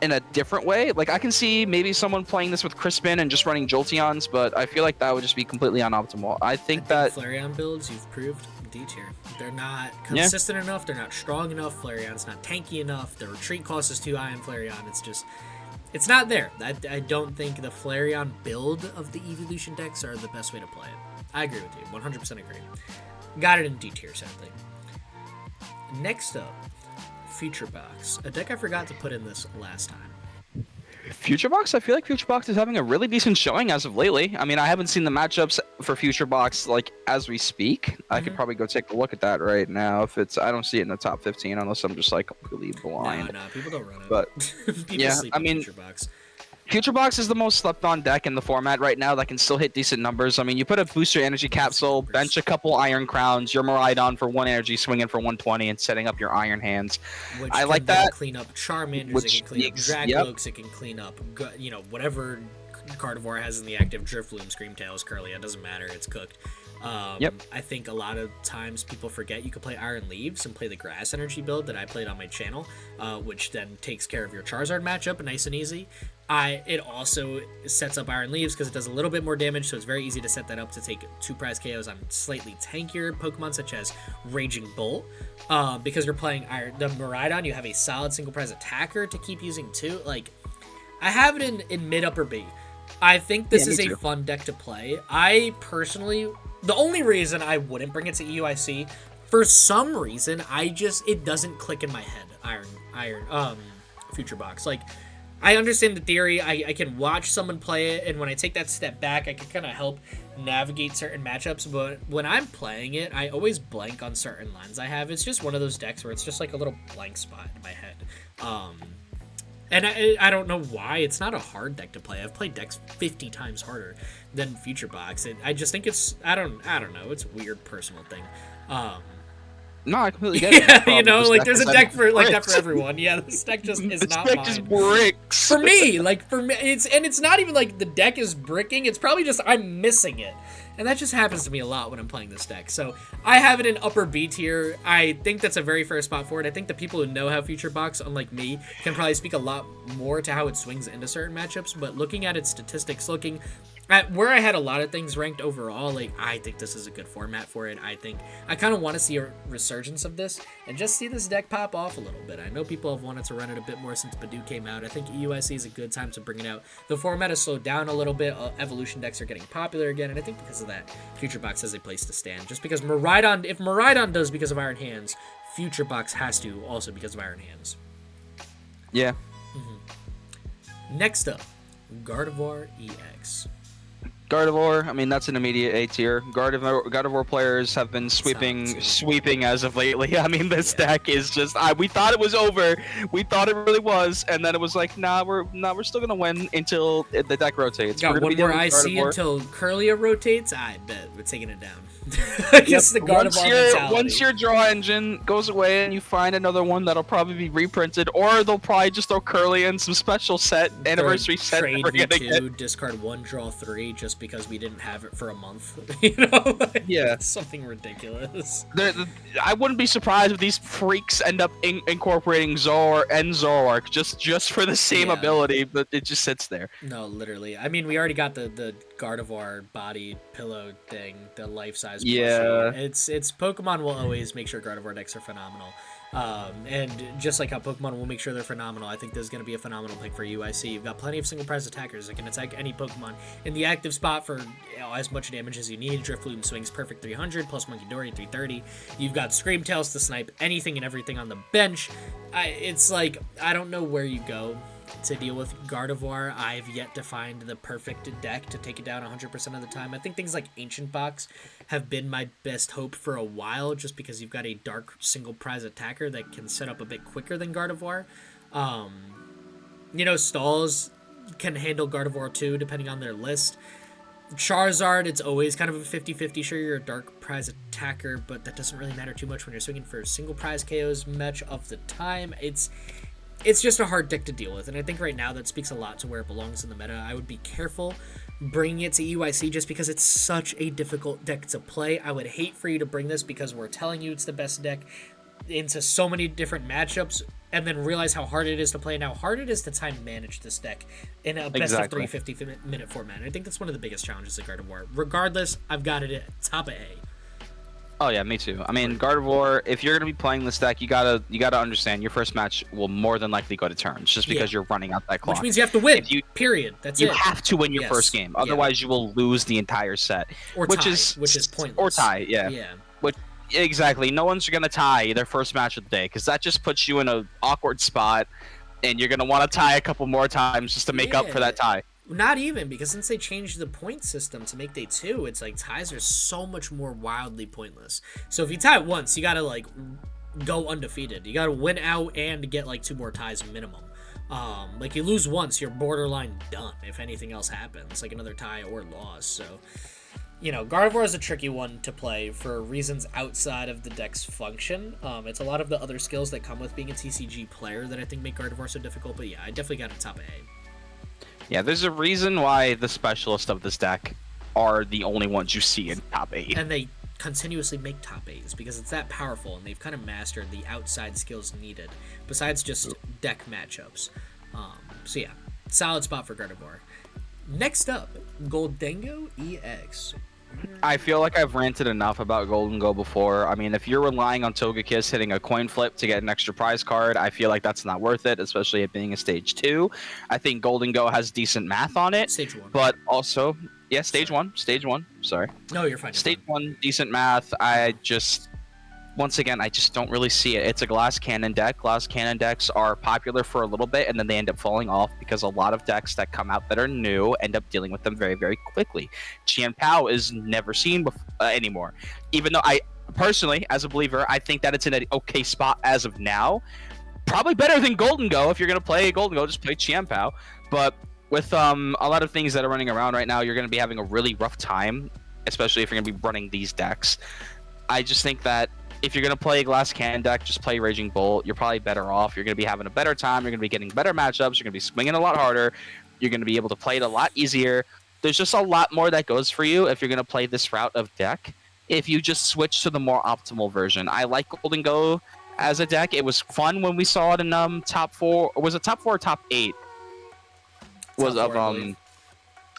in a different way. Like, I can see maybe someone playing this with Crispin and just running Jolteons, but I feel like that would just be completely unoptimal. I think that Flareon builds, you've proved D tier. They're not consistent enough. They're not strong enough. Flareon's not tanky enough. The retreat cost is too high on Flareon. It's not there. I don't think the Flareon build of the evolution decks are the best way to play it. I agree with you. 100% agree. Got it in D tier, sadly. Next up, Future Box, a deck I forgot to put in this last time. Future Box, I feel like Future Box is having a really decent showing as of lately. I mean, I haven't seen the matchups for Future Box like as we speak. I could probably go take a look at that right now. I don't see it in the top 15 unless I'm just like completely blind. No, people don't run it. But people yeah, sleep I in mean, Future Box. Future Box is the most slept-on deck in the format right now that can still hit decent numbers. I mean, you put a booster energy capsule, bench a couple Iron Crowns, your Miraidon for 1 energy, swinging for 120, and setting up your Iron Hands. Which I can like then that. Clean up Charmanders, it can clean up Dragloaks, it can clean up, whatever Carnivore has in the active. Drifloon, Screamtails, Curly, it doesn't matter, it's cooked. I think a lot of times people forget you could play Iron Leaves and play the Grass Energy build that I played on my channel, which then takes care of your Charizard matchup nice and easy. It also sets up Iron Leaves because it does a little bit more damage, so it's very easy to set that up to take 2 prize KOs on slightly tankier Pokemon such as Raging Bolt. Because you're playing the Miraidon, you have a solid single prize attacker to keep using too. Like, I have it in mid upper B. I think this is a fun deck to play. I personally, the only reason I wouldn't bring it to EUIC, for some reason, it doesn't click in my head. Future Box. Like, I understand the theory. I can watch someone play it, and when I take that step back, I can kind of help navigate certain matchups. But when I'm playing it, I always blank on certain lines I have. It's just one of those decks where it's just like a little blank spot in my head. And I don't know why. It's not a hard deck to play. I've played decks 50 times harder than Future Box. I just think I don't know. It's a weird personal thing. No, I completely get it. Yeah, like there's a deck for like that for everyone. Yeah, this deck just is not mine. This deck just bricks. For me, it's not even like the deck is bricking. It's probably just I'm missing it. And that just happens to me a lot when I'm playing this deck. So I have it in upper B tier. I think that's a very fair spot for it. I think the people who know how Future Box, unlike me, can probably speak a lot more to how it swings into certain matchups. But looking at its statistics, looking at where I had a lot of things ranked overall, like, I think this is a good format for it. I kind of want to see a resurgence of this and just see this deck pop off a little bit. I know people have wanted to run it a bit more since Badoo came out. I think EUIC is a good time to bring it out. The format has slowed down a little bit. Evolution decks are getting popular again, and I think because of that, Future Box has a place to stand. Just because if Miraidon does because of Iron Hands, Future Box has to also because of Iron Hands. Yeah. Next up, Gardevoir EX. Gardevoir, I mean, that's an immediate A tier. Gardevoir players have been sweeping as of lately. I mean, this deck is just, we thought it was over. We thought it really was, and then it was like, we're still gonna win until the deck rotates. Got one more IC until Curlia rotates. I bet we're taking it down. I guess the Gardevoir mentality. Once your draw engine goes away and you find another one that'll probably be reprinted, or they'll probably just throw Curly in some special set, anniversary set. Trade V2, discard 1, draw 3, just because we didn't have it for a month. You know? Yeah. Something ridiculous. I wouldn't be surprised if these freaks end up incorporating Zor and Zoroark just for the same ability, but it just sits there. No, literally. I mean, we already got the Gardevoir body pillow thing, the life-size plushie. Yeah. It's Pokemon will always make sure Gardevoir decks are phenomenal. And just like how Pokemon will make sure they're phenomenal, I think this is going to be a phenomenal pick for UIC. You've got plenty of single prize attackers that can attack any Pokemon in the active spot for as much damage as you need. Drifloon swings perfect 300, plus Monkey Dory 330. You've got Screamtails to snipe anything and everything on the bench. It's like, I don't know where you go to deal with Gardevoir. I've yet to find the perfect deck to take it down 100% of the time. I think things like Ancient Box have been my best hope for a while, just because you've got a dark single prize attacker that can set up a bit quicker than Gardevoir. Stalls can handle Gardevoir too, depending on their list. Charizard, it's always kind of a 50-50. Sure, you're a dark prize attacker, but that doesn't really matter too much when you're swinging for single prize KOs much of the time. It's just a hard deck to deal with, and I think right now that speaks a lot to where it belongs in the meta. I would be careful bringing it to EUIC just because it's such a difficult deck to play. I would hate for you to bring this because we're telling you it's the best deck into so many different matchups, and then realize how hard it is to play and how hard it is to time manage this deck in a best of 3 50-minute format. And I think that's one of the biggest challenges at Gardevoir. Regardless, I've got it at top of A. Oh yeah, me too. I mean, Gardevoir, if you're gonna be playing this deck, you gotta understand your first match will more than likely go to turns, just because you're running out that clock. Which means you have to win. Period. That's it. You have to win your first game, otherwise you will lose the entire set. Or which is pointless. Or tie, yeah. Which exactly, no one's gonna tie their first match of the day, because that just puts you in an awkward spot, and you're gonna want to tie a couple more times just to make up for that tie. Not even, because since they changed the point system to make day 2, it's like ties are so much more wildly pointless. So if you tie once, you gotta like go undefeated. You gotta win out and get like 2 more ties minimum. Like you lose once, you're borderline done if anything else happens, like another tie or loss. So, Gardevoir is a tricky one to play for reasons outside of the deck's function. It's a lot of the other skills that come with being a TCG player that I think make Gardevoir so difficult. But yeah, I definitely got it top of A. Yeah, there's a reason why the specialists of this deck are the only ones you see in top 8. And they continuously make top 8s because it's that powerful, and they've kind of mastered the outside skills needed, besides just deck matchups. So yeah, solid spot for Gardevoir. Next up, Gholdengo EX. I feel like I've ranted enough about Gholdengo before. I mean, if you're relying on Togekiss hitting a coin flip to get an extra prize card, I feel like that's not worth it, especially it being a stage 2. I think Gholdengo has decent math on it. Stage 1. But also, yeah, stage 1. Stage 1. Sorry. No, you're fine. Stage 1, decent math. Once again, I just don't really see it. It's a glass cannon deck. Glass cannon decks are popular for a little bit, and then they end up falling off because a lot of decks that come out that are new end up dealing with them very, very quickly. Chien-Pao is never seen anymore. Even though I, personally, as a believer, I think that it's in an okay spot as of now. Probably better than Gholdengo. If you're going to play Gholdengo, just play Chien-Pao. But with a lot of things that are running around right now, you're going to be having a really rough time, especially if you're going to be running these decks. I just think that if you're going to play a Glass Cannon deck, just play Raging Bolt. You're probably better off. You're going to be having a better time. You're going to be getting better matchups. You're going to be swinging a lot harder. You're going to be able to play it a lot easier. There's just a lot more that goes for you if you're going to play this route of deck, if you just switch to the more optimal version. I like Gholdengo as a deck. It was fun when we saw it in top 4. Was it top 4 or top 8?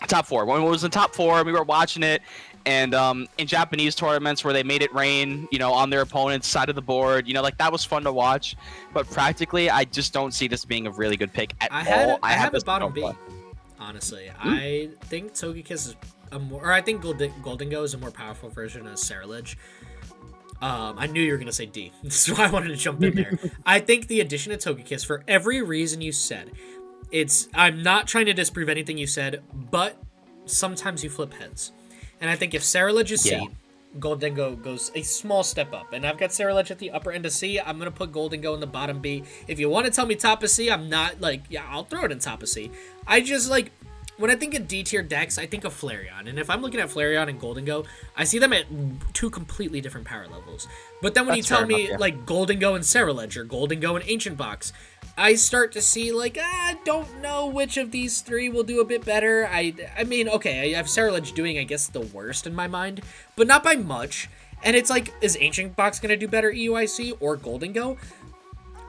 Top 4. When it was in top 4, we were watching it. And in Japanese tournaments where they made it rain, on their opponent's side of the board, that was fun to watch. But practically, I just don't see this being a really good pick at all. I have it bottom B, honestly. I think Togekiss is I think Gholdengo is a more powerful version of Ceruledge. I knew you were going to say D. This is why I wanted to jump in there. I think the addition of Togekiss, for every reason you said, I'm not trying to disprove anything you said, but sometimes you flip heads. And I think if Ceruledge is C, Gholdengo goes a small step up. And I've got Ceruledge at the upper end of C. I'm going to put Gholdengo in the bottom B. If you want to tell me top of C, I'm not I'll throw it in top of C. I just when I think of D-tier decks, I think of Flareon. And if I'm looking at Flareon and Gholdengo, I see them at 2 completely different power levels. But then when you tell me Gholdengo and Ceruledge or Gholdengo and Ancient Box, I start to see I don't know which of these 3 will do a bit better. I mean, okay, I have Ceruledge doing, I guess, the worst in my mind, but not by much. And it's is Ancient Box going to do better EUIC or Gholdengo?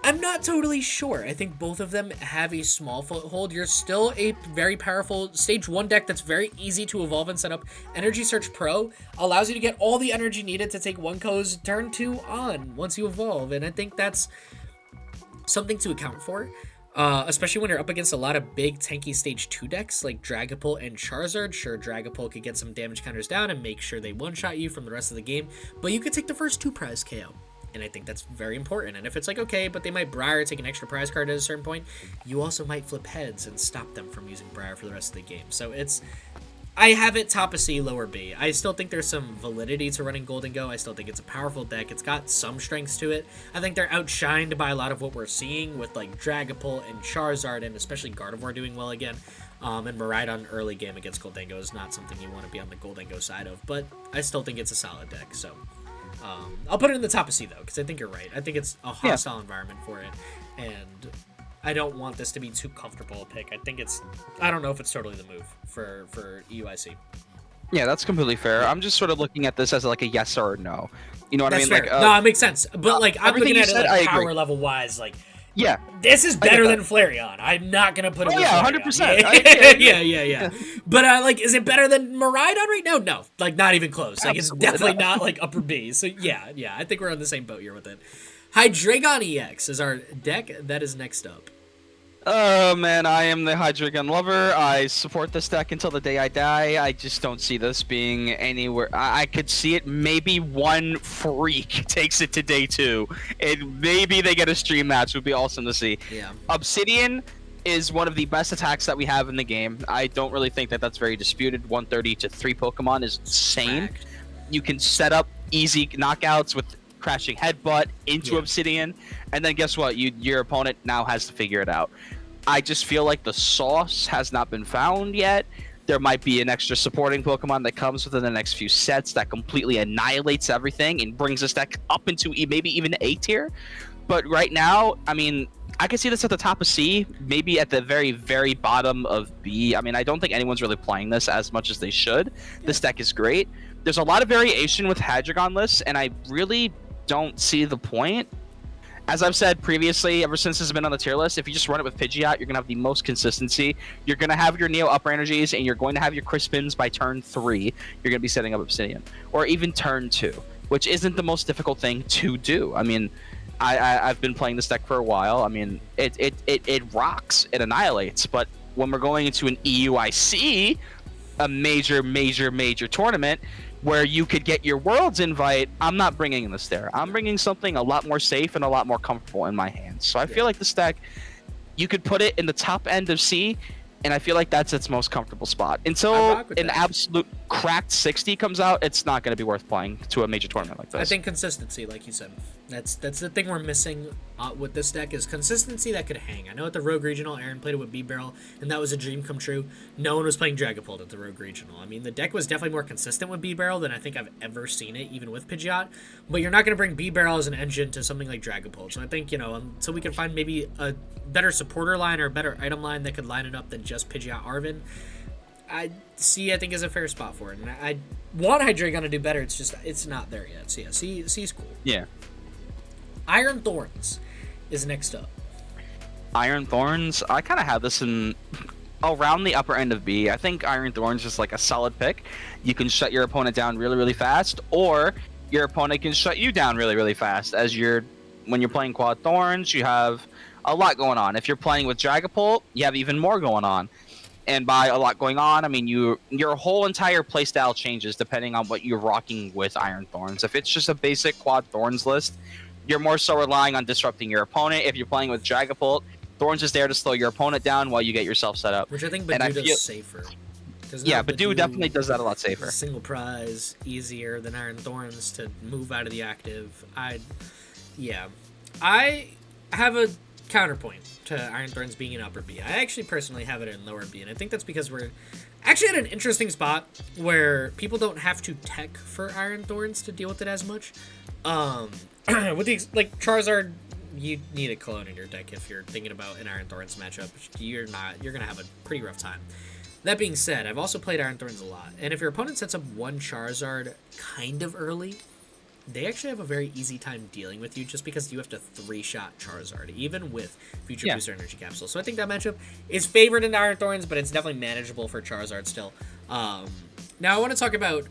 I'm not totally sure. I think both of them have a small foothold. You're still a very powerful stage 1 deck that's very easy to evolve and set up. Energy Search Pro allows you to get all the energy needed to take 1-Ko's turn 2 on once you evolve, and I think that's something to account for. Especially when you're up against a lot of big tanky stage 2 decks like Dragapult and Charizard. Sure, Dragapult could get some damage counters down and make sure they one-shot you from the rest of the game, but you could take the first 2 prize KO. And I think that's very important. And if it's like, okay, but they might Briar, take an extra prize card at a certain point, you also might flip heads and stop them from using Briar for the rest of the game. So I have it top of C, lower B. I still think there's some validity to running Golden Go. I still think it's a powerful deck. It's got some strengths to it. I think they're outshined by a lot of what we're seeing with like Dragapult and Charizard, and especially Gardevoir doing well again. And Miraidon early game against Goldengo is not something you want to be on the Goldengo side of, but I still think it's a solid deck. So I'll put it in the top of C though, because I think you're right. I think it's a hostile environment for it, and I don't want this to be too comfortable a pick. I don't know if it's totally the move for EUIC. Yeah, that's completely fair. I'm just sort of looking at this as like a yes or a no. You know what That's I mean? fair. Like, no, it makes sense. But like I'm looking at it like power power level wise, like yeah, this is better than Flareon. I'm not gonna put it. Yeah, with 100%. Yeah. But like, is it better than Miraidon right now? No, like not even close. Like it's definitely not like upper B. So yeah. I think we're on the same boat here with it. Hydreigon EX is our deck that is next up. Oh man, I am the Hydreigon lover. I support this deck until the day I die. I just don't see this being anywhere. I could see it. Maybe one freak takes it to day 2, and maybe they get a stream match. Would be awesome to see. Yeah. Obsidian is one of the best attacks that we have in the game. I don't really think that that's very disputed. 130 to 3 Pokemon is insane. Correct. You can set up easy knockouts with crashing headbutt into Obsidian, and then guess what? Your opponent now has to figure it out. I just feel like the sauce has not been found yet. There might be an extra supporting Pokemon that comes within the next few sets that completely annihilates everything and brings this deck up into maybe even A tier. But right now, I mean, I can see this at the top of C, maybe at the very, very bottom of B. I mean, I don't think anyone's really playing this as much as they should. This deck is great. There's a lot of variation with Hydreigon lists, and I really don't see the point. As I've said previously, ever since this has been on the tier list, if you just run it with Pidgeot, you're going to have the most consistency. You're going to have your Neo upper energies, and you're going to have your Crispins by turn 3. You're going to be setting up Obsidian. Or even turn 2, which isn't the most difficult thing to do. I mean, I've been playing this deck for a while. I mean, it rocks. It annihilates. But when we're going into an EUIC, a major tournament, where you could get your Worlds invite, I'm not bringing this there. I'm bringing something a lot more safe and a lot more comfortable in my hands. So I feel like this deck, you could put it in the top end of C, and I feel like that's its most comfortable spot. Until an absolute cracked 60 comes out, it's not going to be worth playing to a major tournament like this. I think consistency, like you said. That's the thing we're missing with this deck is consistency that could hang. I know at the Rogue Regional, Aaron played it with B-Barrel, and that was a dream come true. No one was playing Dragapult at the Rogue Regional. I mean, the deck was definitely more consistent with B-Barrel than I think I've ever seen it, even with Pidgeot. But you're not going to bring B-Barrel as an engine to something like Dragapult. So I think, until we can find maybe a better supporter line or a better item line that could line it up than just Pidgeot Arvin, I think is a fair spot for it. And I want Hydreigon to do better. It's just, it's not there yet. So yeah, C's cool. Yeah. Iron Thorns is next up. Iron Thorns, I kind of have this in around the upper end of B. I think Iron Thorns is like a solid pick. You can shut your opponent down really fast, or your opponent can shut you down really fast. When you're playing Quad Thorns, you have a lot going on. If you're playing with Dragapult, you have even more going on. And by a lot going on, I mean your whole entire playstyle changes depending on what you're rocking with Iron Thorns. If it's just a basic Quad Thorns list, you're more so relying on disrupting your opponent. If you're playing with Dragapult, Thorns is there to slow your opponent down while you get yourself set up. Which I think Badoo does safer. Yeah, Badoo definitely does that a lot safer. Single prize, easier than Iron Thorns to move out of the active. I have a counterpoint to Iron Thorns being an upper B. I actually personally have it in lower B, and I think that's because we're actually at an interesting spot where people don't have to tech for Iron Thorns to deal with it as much. With Charizard, you need a clone in your deck if you're thinking about an Iron Thorns matchup. You're gonna have a pretty rough time. That being said, I've also played Iron Thorns a lot, and if your opponent sets up one Charizard kind of early, they actually have a very easy time dealing with you just because you have to 3-shot Charizard, even with Future Yeah. Booster Energy Capsule. So I think that matchup is favored in Iron Thorns, but it's definitely manageable for Charizard still. Now I want to talk about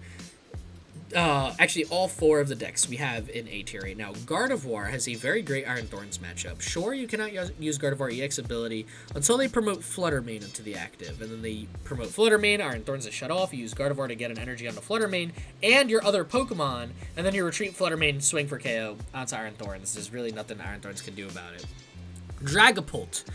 actually all 4 of the decks we have in A tier right now. Gardevoir has a very great Iron Thorns matchup. Sure, you cannot use Gardevoir EX ability until they promote Flutter Mane into the active, and then they promote Flutter Mane, Iron Thorns is shut off, you use Gardevoir to get an energy onto Flutter Mane and your other Pokemon, and then you retreat Flutter Mane, swing for KO onto Iron Thorns. There's really nothing Iron Thorns can do about it. Dragapult.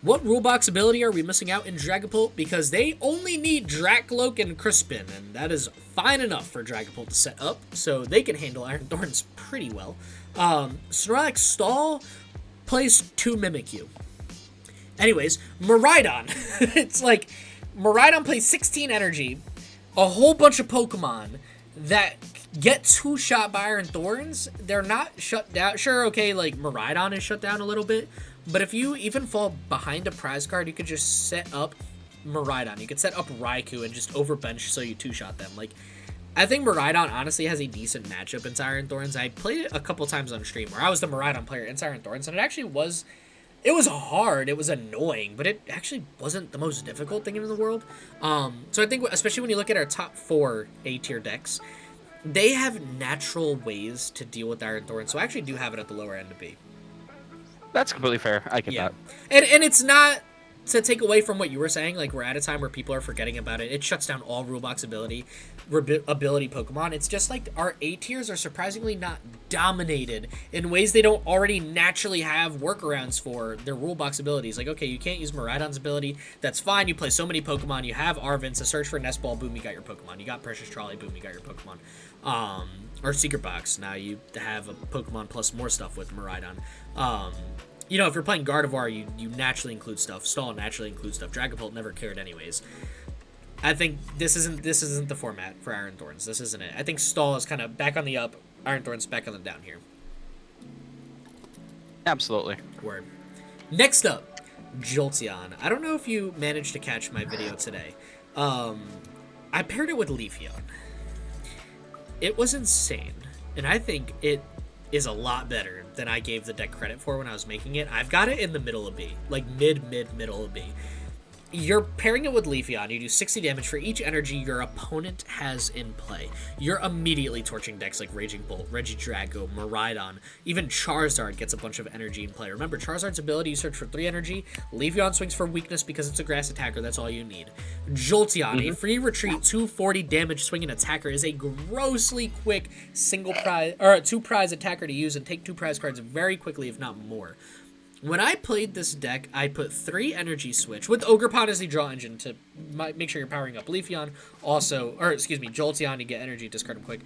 What rule box ability are we missing out in Dragapult? Because they only need Dracloak and Crispin, and that is fine enough for Dragapult to set up, so they can handle Iron Thorns pretty well. Snorlax Stall plays 2 Mimikyu. Anyways, Miraidon. It's like, Miraidon plays 16 energy, a whole bunch of Pokemon that get 2-shot by Iron Thorns. They're not shut down. Sure, okay, like, Miraidon is shut down a little bit, but if you even fall behind a prize card, you could just set up Miraidon. You could set up Raikou and just overbench so you 2-shot them. Like, I think Miraidon honestly has a decent matchup in Iron Thorns. I played it a couple times on stream where I was the Miraidon player in Iron Thorns, and it actually was... It was hard, it was annoying, but it actually wasn't the most difficult thing in the world. So I think, especially when you look at our top 4 A-tier decks, they have natural ways to deal with Iron Thorns, so I actually do have it at the lower end of B. That's completely fair. I get that. And it's not to take away from what you were saying, like, we're at a time where people are forgetting about it. It shuts down all rule box ability Pokemon. It's just like our A tiers are surprisingly not dominated in ways they don't already naturally have workarounds for their rule box abilities. Like, okay, you can't use Miraidon's ability. That's fine. You play so many Pokemon. You have Arven, so search for Nest Ball. Boom, you got your Pokemon. You got Precious Trolley. Boom, you got your Pokemon. Or Secret Box. Now you have a Pokemon plus more stuff with Miraidon. You know, if you're playing Gardevoir, you naturally include stuff. Stall naturally includes stuff. Dragapult never cared anyways. I think this isn't the format for Iron Thorns. This isn't it. I think Stall is kind of back on the up. Iron Thorns back on the down here. Absolutely. Word. Next up, Jolteon. I don't know if you managed to catch my video today. I paired it with Leafeon. It was insane, and I think it is a lot better than I gave the deck credit for when I was making it. I've got it in the middle of B, like middle of B. You're pairing it with Leafeon. You do 60 damage for each energy your opponent has in play. You're immediately torching decks like Raging Bolt, Regidrago, Miraidon. Even Charizard gets a bunch of energy in play. Remember, Charizard's ability, you search for 3 energy. Leafeon swings for weakness because it's a grass attacker. That's all you need. Jolteon, a free retreat, 240 damage swinging attacker, is a grossly quick single prize, or 2-prize attacker to use and take 2 prize cards very quickly, if not more. When I played this deck, I put 3 energy switch with Ogerpon as the draw engine to make sure you're powering up Leafeon. Also, or excuse me, Jolteon to get energy, discard him quick.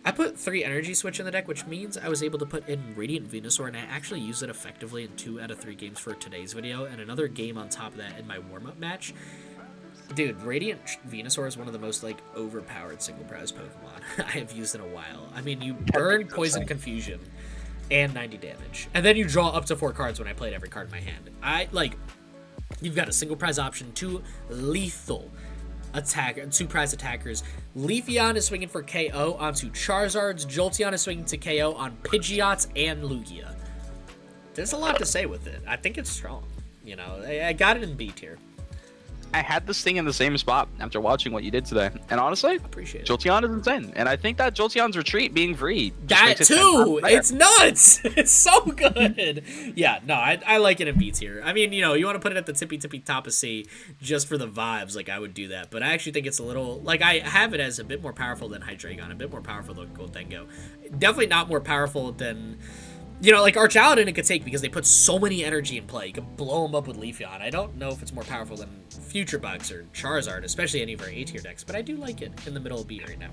I put 3 energy switch in the deck, which means I was able to put in Radiant Venusaur, and I actually used it effectively in 2 out of 3 games for today's video, and another game on top of that in my warm-up match. Dude, Radiant Venusaur is one of the most, like, overpowered single prize Pokemon I have used in a while. I mean, you burn Poison Confusion and 90 damage. And then you draw up to 4 cards when I played every card in my hand. You've got a single prize option, 2 lethal attacker, 2 prize attackers. Leafeon is swinging for KO onto Charizards. Jolteon is swinging to KO on Pidgeots and Lugia. There's a lot to say with it. I think it's strong. You know, I got it in B tier. I had this thing in the same spot after watching what you did today, and honestly, appreciate it. Jolteon is insane, and I think that Jolteon's retreat being free, that too, it's nuts. It's so good. Yeah, no, I like it in B tier. I mean, you know, you want to put it at the tippy top of C just for the vibes, like I would do that, but I actually think it's a little, like, I have it as a bit more powerful than Hydreigon, a bit more powerful than Goldengo. Definitely not more powerful than, you know, like Archaladin it could take because they put so many energy in play. You can blow them up with Leafeon. I don't know if it's more powerful than Future Bugs or Charizard, especially any of our A-tier decks, but I do like it in the middle of B right now.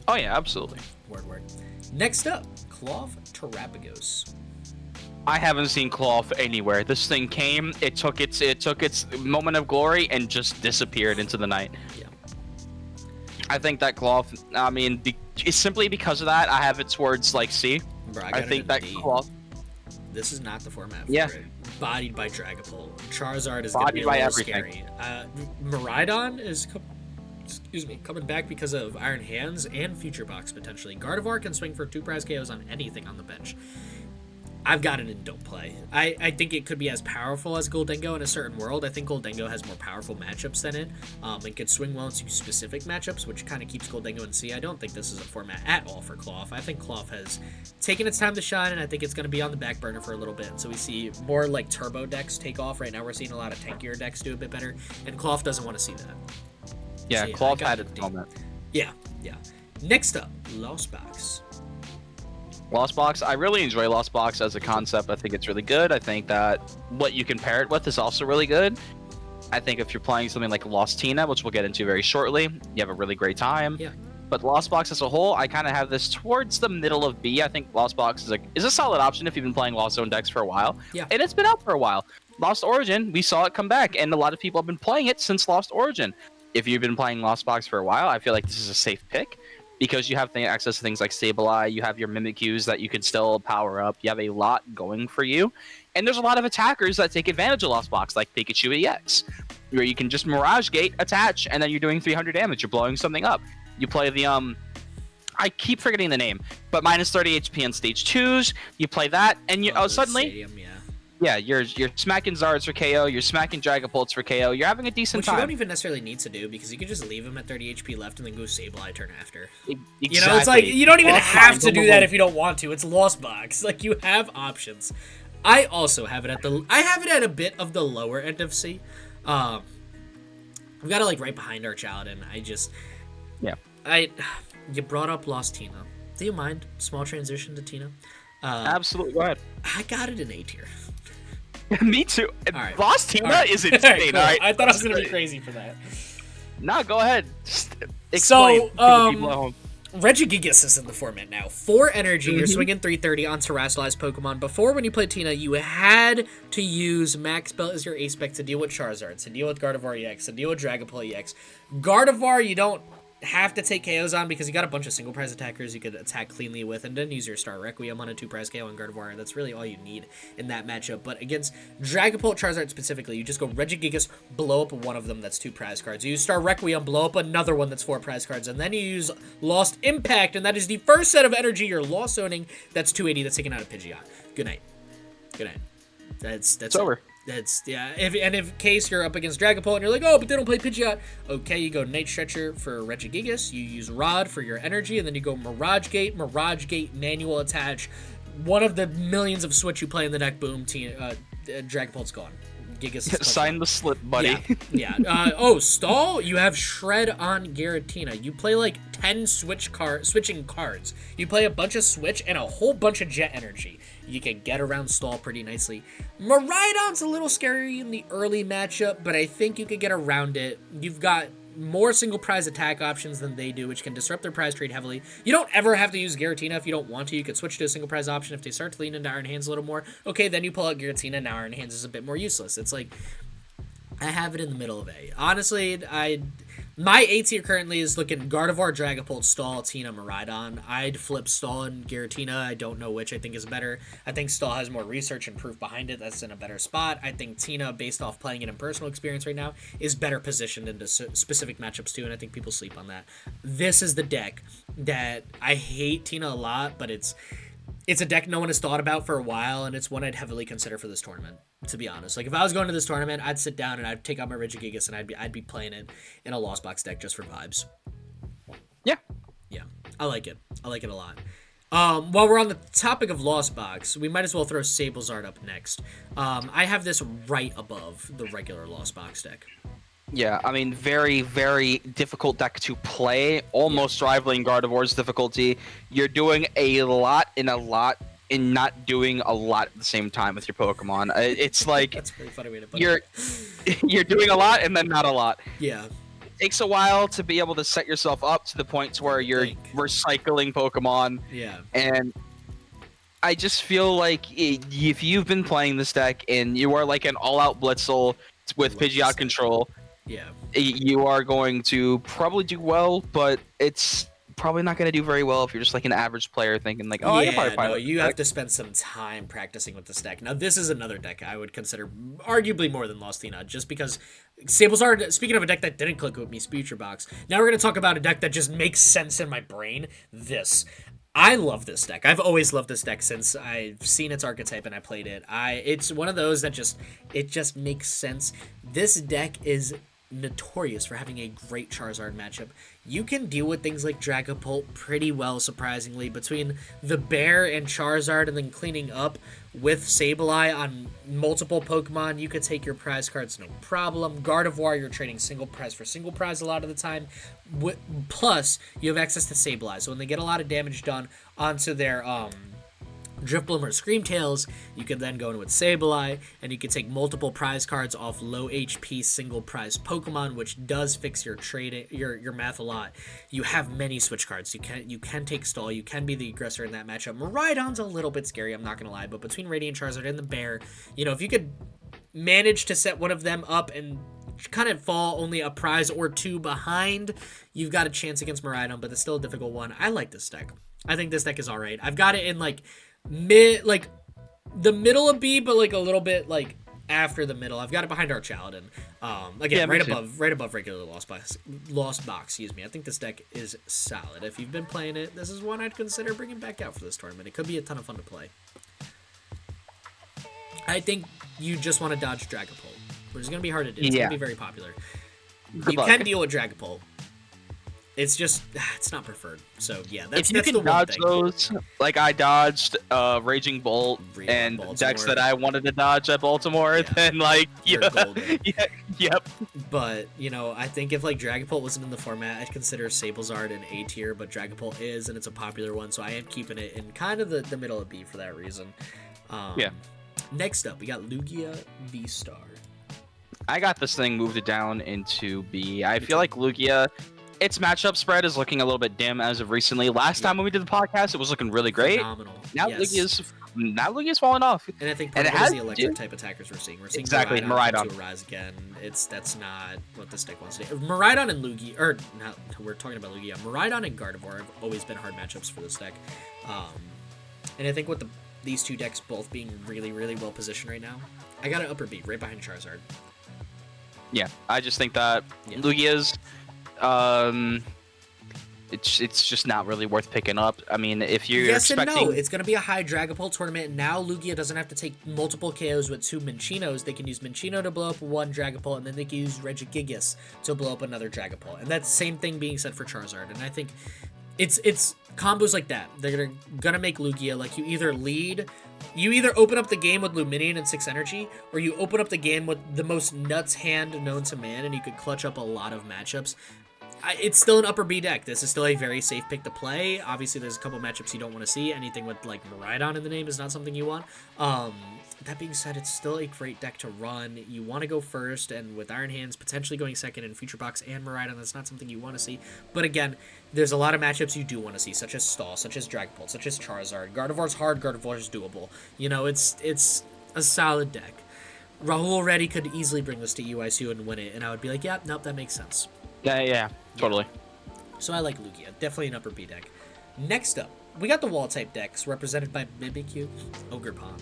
Oh yeah, absolutely. Word. Next up, Cloth Terrapagos. I haven't seen Cloth anywhere. This thing came, it took its moment of glory and just disappeared into the night. Yeah. I think that Cloth, I mean, it's simply because of that, I have it towards like C. Bro, I think that Cloth. This is not the format for Yeah. it. Bodied by Dragapult. Charizard is going to be a little scary. Miraidon is excuse me, coming back because of Iron Hands and Future Box potentially. Gardevoir can swing for 2 prize KOs on anything on the bench. I've got it in don't play. I think it could be as powerful as Goldengo in a certain world. I think Goldengo has more powerful matchups than it, and could swing well into specific matchups, which kind of keeps Goldengo in C. I don't think this is a format at all for Cloth. I think Cloth has taken its time to shine, and I think it's going to be on the back burner for a little bit. And so we see more like turbo decks take off. Right now we're seeing a lot of tankier decks do a bit better, and Cloth doesn't want to see that. Yeah, so, Cloth had its moment. Yeah. Next up, Lost Box. Lost Box, I really enjoy Lost Box as a concept. I think it's really good. I think that what you can pair it with is also really good. I think if you're playing something like Lost Tina, which we'll get into very shortly, you have a really great time. Yeah. But Lost Box as a whole, I kind of have this towards the middle of B. I think Lost Box is a solid option if you've been playing Lost Zone decks for a while. Yeah. And it's been out for a while. Lost Origin, we saw it come back, and a lot of people have been playing it since Lost Origin. If you've been playing Lost Box for a while, I feel like this is a safe pick. Because you have access to things like Sableye, you have your Mimikyus that you can still power up. You have a lot going for you. And there's a lot of attackers that take advantage of Lost Box, like Pikachu EX, where you can just Mirage Gate, attach, and then you're doing 300 damage. You're blowing something up. You play the, I keep forgetting the name, but minus 30 HP on stage 2s. You play that, and you suddenly... Stadium, yeah, you're smacking Zards for KO, you're smacking Dragapults for KO, you're having a decent time. Which you don't even necessarily need to do, because you can just leave him at 30 HP left and then go Sableye turn after. Exactly. You know, it's like, you don't even have to do that if you don't want to. It's Lost Box. Like, you have options. I also have it at a bit of the lower end of C. We've got it, like, right behind our Chaladin. You brought up Lost Tina. Do you mind? Small transition to Tina. Absolutely, go ahead. I got it in A tier. Me too. Right. Lost Tina is insane. Cool. All right. I thought I was gonna be crazy for that. Nah, go ahead. Just explain. Regigigas is in the format now. 4 energy, you're swinging 330 on terrestrialized Pokemon. Before, when you played Tina, you had to use Max Belt as your ace spec to deal with Charizard, to deal with Gardevoir EX, to deal with Dragapult EX. Gardevoir, you don't have to take KOs on because you got a bunch of single prize attackers you could attack cleanly with, and then use your Star Requiem on a 2 prize KO on Gardevoir. That's really all you need in that matchup. But against Dragapult, Charizard specifically, you just go Regigigas, blow up one of them that's 2 prize cards. You use Star Requiem, blow up another one that's 4 prize cards, and then you use Lost Impact, and that is the first set of energy you're lost zoning. That's 280. That's taken out of Pidgeot. Good night. Good night. That's over. If case you're up against Dragapult and you're like, oh, but they don't play Pidgeot. Okay, you go Night Stretcher for Regigigas, you use Rod for your energy, and then you go Mirage Gate, manual attach. One of the millions of Switch you play in the deck, boom, Dragapult's gone. Gigas is sign the slip, buddy. Yeah. Stall, you have Shred on Giratina. You play like 10 switching cards. You play a bunch of Switch and a whole bunch of Jet Energy. You can get around Stall pretty nicely. Miraidon's a little scary in the early matchup, but I think you could get around it. You've got more single prize attack options than they do, which can disrupt their prize trade heavily. You don't ever have to use Giratina if you don't want to. You could switch to a single prize option if they start to lean into Iron Hands a little more. Okay, then you pull out Giratina, now Iron Hands is a bit more useless. It's like, I have it in the middle of A. Honestly, my A tier currently is looking Gardevoir, Dragapult, Stall, Tina, Miraidon. I'd flip Stall and Giratina. I don't know which I think is better. I think Stall has more research and proof behind it. That's in a better spot. I think Tina, based off playing it in personal experience right now, is better positioned into specific matchups too, and I think people sleep on that. This is the deck that I hate Tina a lot, but it's a deck no one has thought about for a while, and it's one I'd heavily consider for this tournament, to be honest. Like, if I was going to this tournament, I'd sit down and I'd take out my Regigigas and I'd be playing it in a Lost Box deck just for vibes. Yeah. Yeah. I like it. I like it a lot. While we're on the topic of Lost Box, we might as well throw Sablezard up next. I have this right above the regular Lost Box deck. Yeah, I mean, very, very difficult deck to play, almost rivaling Gardevoir's difficulty. You're doing a lot in not doing a lot at the same time with your Pokemon. It's like that's a pretty funny way to put it. You're doing a lot and then not a lot. Yeah. It takes a while to be able to set yourself up to the point to where you're recycling Pokemon. Yeah. And I just feel like if you've been playing this deck and you are like an all-out Blitzel with Pidgeot control, yeah, you are going to probably do well, but it's probably not going to do very well if you're just like an average player thinking like, oh, I can probably no, pilot you this have deck. to spend some time practicing with this deck. Now, this is another deck I would consider arguably more than Lostina, just because Sablezard, speaking of a deck that didn't click with me, Future Box, now we're going to talk about a deck that just makes sense in my brain. This. I love this deck. I've always loved this deck since I've seen its archetype and I played it. It's one of those that just makes sense. This deck is notorious for having a great Charizard matchup. You can deal with things like Dragapult pretty well, surprisingly, between the Bear and Charizard, and then cleaning up with Sableye on multiple Pokemon. You could take your prize cards, no problem. Gardevoir, you're trading single prize for single prize a lot of the time. Plus, you have access to Sableye, so when they get a lot of damage done onto their Drifblim or Screamtails, you can then go in with Sableye, and you can take multiple prize cards off low HP single prize Pokemon, which does fix your trading your math a lot. You have many switch cards. You can take Stall. You can be the aggressor in that matchup. Miraidon's a little bit scary, I'm not gonna lie, but between Radiant Charizard and the Bear, if you could manage to set one of them up and kind of fall only a prize or two behind, you've got a chance against Miraidon, but it's still a difficult one. I like this deck. I think this deck is alright. I've got it in the middle of B, but a little bit after the middle. I've got it behind Archaladin. Again, right above regular Lost Box. Excuse me. I think this deck is solid. If you've been playing it, this is one I'd consider bringing back out for this tournament. It could be a ton of fun to play. I think you just want to dodge Dragapult, which is going to be hard to do. It's going to be very popular. You can deal with Dragapult. It's just, it's not preferred. So, yeah, that's if you can dodge those, like I dodged Raging Bolt and Baltimore. decks that I wanted to dodge at Baltimore, then, yep. But, I think if, Dragapult wasn't in the format, I'd consider Sablezard an A tier, but Dragapult is, and it's a popular one, so I am keeping it in kind of the middle of B for that reason. Next up, we got Lugia V-Star. I got this thing moved down into B. I feel like Lugia, its matchup spread is looking a little bit dim as of recently. Last time when we did the podcast, it was looking really great. Phenomenal. Now Lugia's falling off. And I think part of it is the electric type attackers we're seeing. We're seeing exactly Miraidon to rise again. That's not what this deck wants to do. Miraidon and Lugia, or not, we're talking about Lugia. Miraidon and Gardevoir have always been hard matchups for this deck. And I think with these two decks both being really, really well positioned right now, I got an upper B right behind Charizard. Yeah, I just think that Lugia's, it's just not really worth picking up. I mean, if you're expecting... and no, it's going to be a high Dragapult tournament. Now Lugia doesn't have to take multiple KOs with two Minchinos. They can use Minchino to blow up one Dragapult, and then they can use Regigigas to blow up another Dragapult. And that's the same thing being said for Charizard. And I think it's combos like that. They're gonna make Lugia you either open up the game with Luminion and 6 energy, or you open up the game with the most nuts hand known to man, and you could clutch up a lot of matchups. It's still an upper B deck. This is still a very safe pick to play. Obviously, there's a couple matchups you don't want to see. Anything with Miraidon in the name is not something you want. That being said, it's still a great deck to run. You want to go first, and with Iron Hands potentially going second in Future Box and Miraidon, that's not something you want to see. But again, there's a lot of matchups you do want to see, such as Stall, such as Dragapult, such as Charizard. Gardevoir's hard, Gardevoir's doable. It's a solid deck. Rahul Reddy could easily bring this to EUIC and win it, and I would be like, yeah, nope, that makes sense. Yeah, totally. So I like Lugia. Definitely an upper B deck. Next up, we got the wall-type decks represented by Mimikyu, Ogerpon.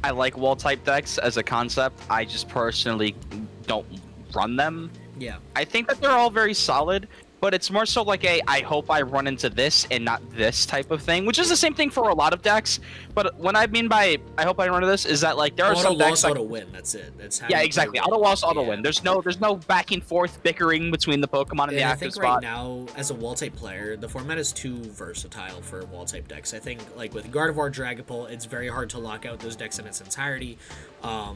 I like wall-type decks as a concept. I just personally don't run them. Yeah. I think that they're all very solid, but it's more so like I hope I run into this and not this type of thing, which is the same thing for a lot of decks. But what I mean by I hope I run into this is that there are some decks auto win. That's it. That's how exactly. Auto loss, auto win. There's no back and forth bickering between the Pokemon and the active spot. I think right now, as a wall type player, the format is too versatile for wall type decks. I think with Gardevoir, Dragapult, it's very hard to lock out those decks in its entirety.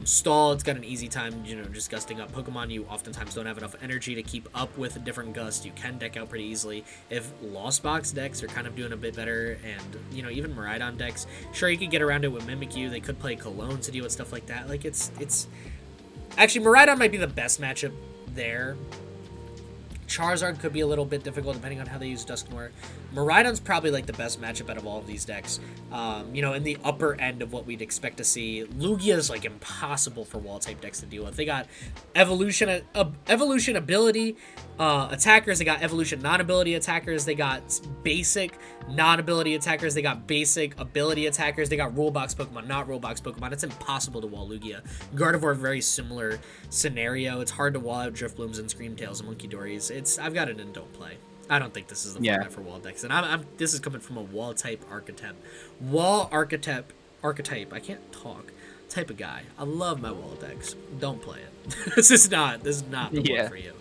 Stall, it's got an easy time, just gusting up Pokemon. You oftentimes don't have enough energy to keep up with a different gust. You can deck out pretty easily. If Lost Box decks are kind of doing a bit better, and even Miraidon decks, sure, you could get around it with Mimikyu. They could play Cologne to deal with stuff like that. It's actually Miraidon might be the best matchup there. Charizard could be a little bit difficult depending on how they use Dusknoir. Miraidon's probably like the best matchup out of all of these decks. In the upper end of what we'd expect to see. Lugia is like impossible for wall type decks to deal with. They got evolution ability attackers. They got evolution non-ability attackers. They got basic non-ability attackers. They got basic ability attackers. They got rule box Pokemon, not rule box Pokemon. It's impossible to wall Lugia. Gardevoir, very similar scenario. It's hard to wall out Driftlooms and Screamtails and Monkeydories. I've got it in don't play. I don't think this is the format for wall decks, and this is coming from a wall type archetype. Archetype. I can't talk. Type of guy. I love my wall decks. Don't play it. This is not the one for you.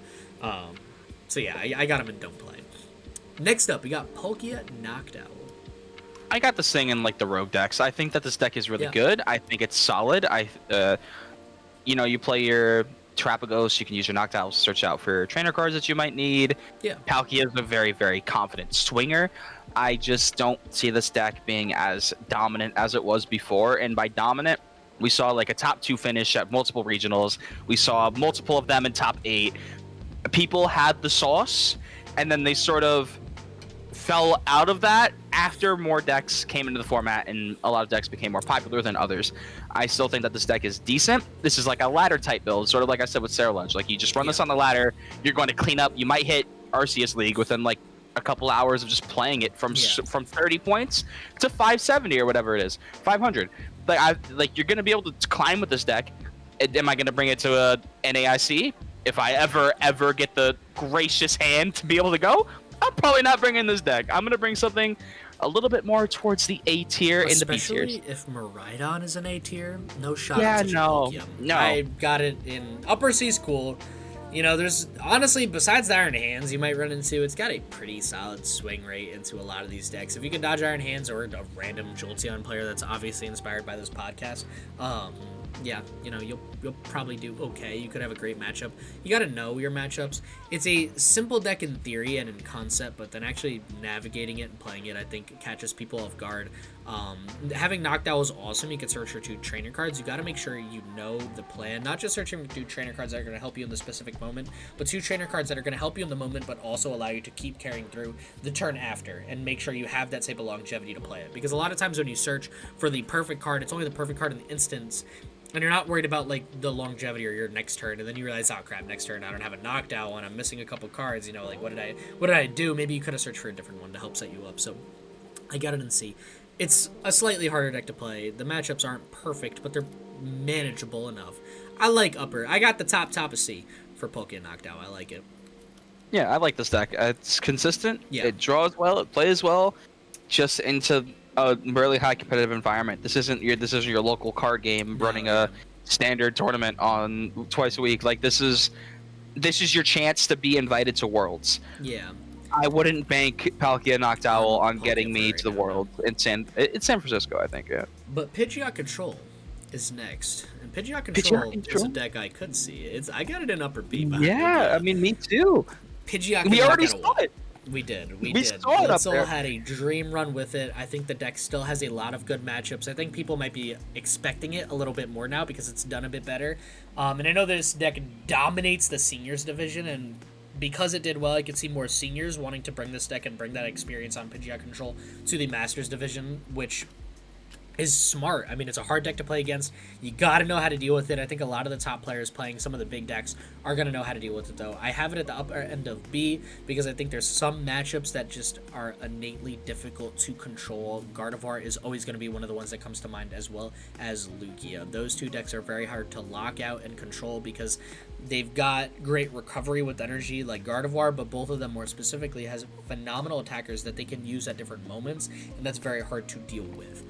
I got him in don't play. Next up, we got Palkia Noctowl. I got this thing in like the rogue decks. I think that this deck is really good. I think it's solid. You play your Terapagos, you can use your Noctowl to search out for trainer cards that you might need. Yeah. Palkia is a very, very confident swinger. I just don't see this deck being as dominant as it was before. And by dominant, we saw like a top 2 finish at multiple regionals. We saw multiple of them in top 8. People had the sauce, and then they sort of fell out of that after more decks came into the format and a lot of decks became more popular than others. I still think that this deck is decent. This is like a ladder type build, sort of like I said with Cerulege. Like you just run this on the ladder, you're going to clean up. You might hit Arceus League within like a couple hours of just playing it from 30 points to 570 or whatever it is, 500. You're going to be able to climb with this deck. Am I going to bring it to a NAIC? If I ever get the gracious hand to be able to go, I'm probably not bringing this deck. I'm going to bring something a little bit more towards the A tier and the B tier. Especially if Miraidon is an A tier, no shot. No. I got it in upper C's cool. There's honestly, besides the Iron Hands, you might run into, it's got a pretty solid swing rate into a lot of these decks. If you can dodge Iron Hands or a random Jolteon player that's obviously inspired by this podcast, you'll probably do okay. You could have a great matchup. You got to know your matchups. It's a simple deck in theory and in concept, but then actually navigating it and playing it, I think, catches people off guard. Having Noctowl is awesome. You can search for 2 trainer cards. You got to make sure you know the plan. Not just searching for 2 trainer cards that are going to help you in the specific moment, but 2 trainer cards that are going to help you in the moment, but also allow you to keep carrying through the turn after and make sure you have that type of longevity to play it. Because a lot of times when you search for the perfect card, it's only the perfect card in the instance, and you're not worried about like the longevity or your next turn, and then you realize, oh crap, next turn I don't have a Noctowl and I'm missing a couple cards. What did I do? Maybe you could have searched for a different one to help set you up. So I got it in C. It's a slightly harder deck to play. The matchups aren't perfect, but they're manageable enough. I like upper. I got the top of C for Palkia Noctowl. I like it. Yeah, I like this deck. It's consistent. Yeah. It draws well. It plays well. Just into a really high competitive environment. This isn't your local card game running a standard tournament on twice a week. Like this is your chance to be invited to Worlds. Yeah. I wouldn't bank Palkia Noctowl on getting me to the World in San Francisco, I think. Yeah. But Pidgeot Control is next, and Pidgeot Control is a deck I could see. I got it in upper B. Yeah, I mean, me too. Pidgeot. We already saw it. We did. We saw it up there. Blitzel had a dream run with it. I think the deck still has a lot of good matchups. I think people might be expecting it a little bit more now because it's done a bit better. And I know this deck dominates the seniors division, and because it did well, I could see more seniors wanting to bring this deck and bring that experience on Pidgeot Control to the Masters division, which is smart. I mean, it's a hard deck to play against. You got to know how to deal with it. I think a lot of the top players playing some of the big decks are going to know how to deal with it, though. I have it at the upper end of B because I think there's some matchups that just are innately difficult to control. Gardevoir is always going to be one of the ones that comes to mind, as well as Lugia. Those 2 decks are very hard to lock out and control because they've got great recovery with energy like Gardevoir, but both of them more specifically has phenomenal attackers that they can use at different moments, and that's very hard to deal with.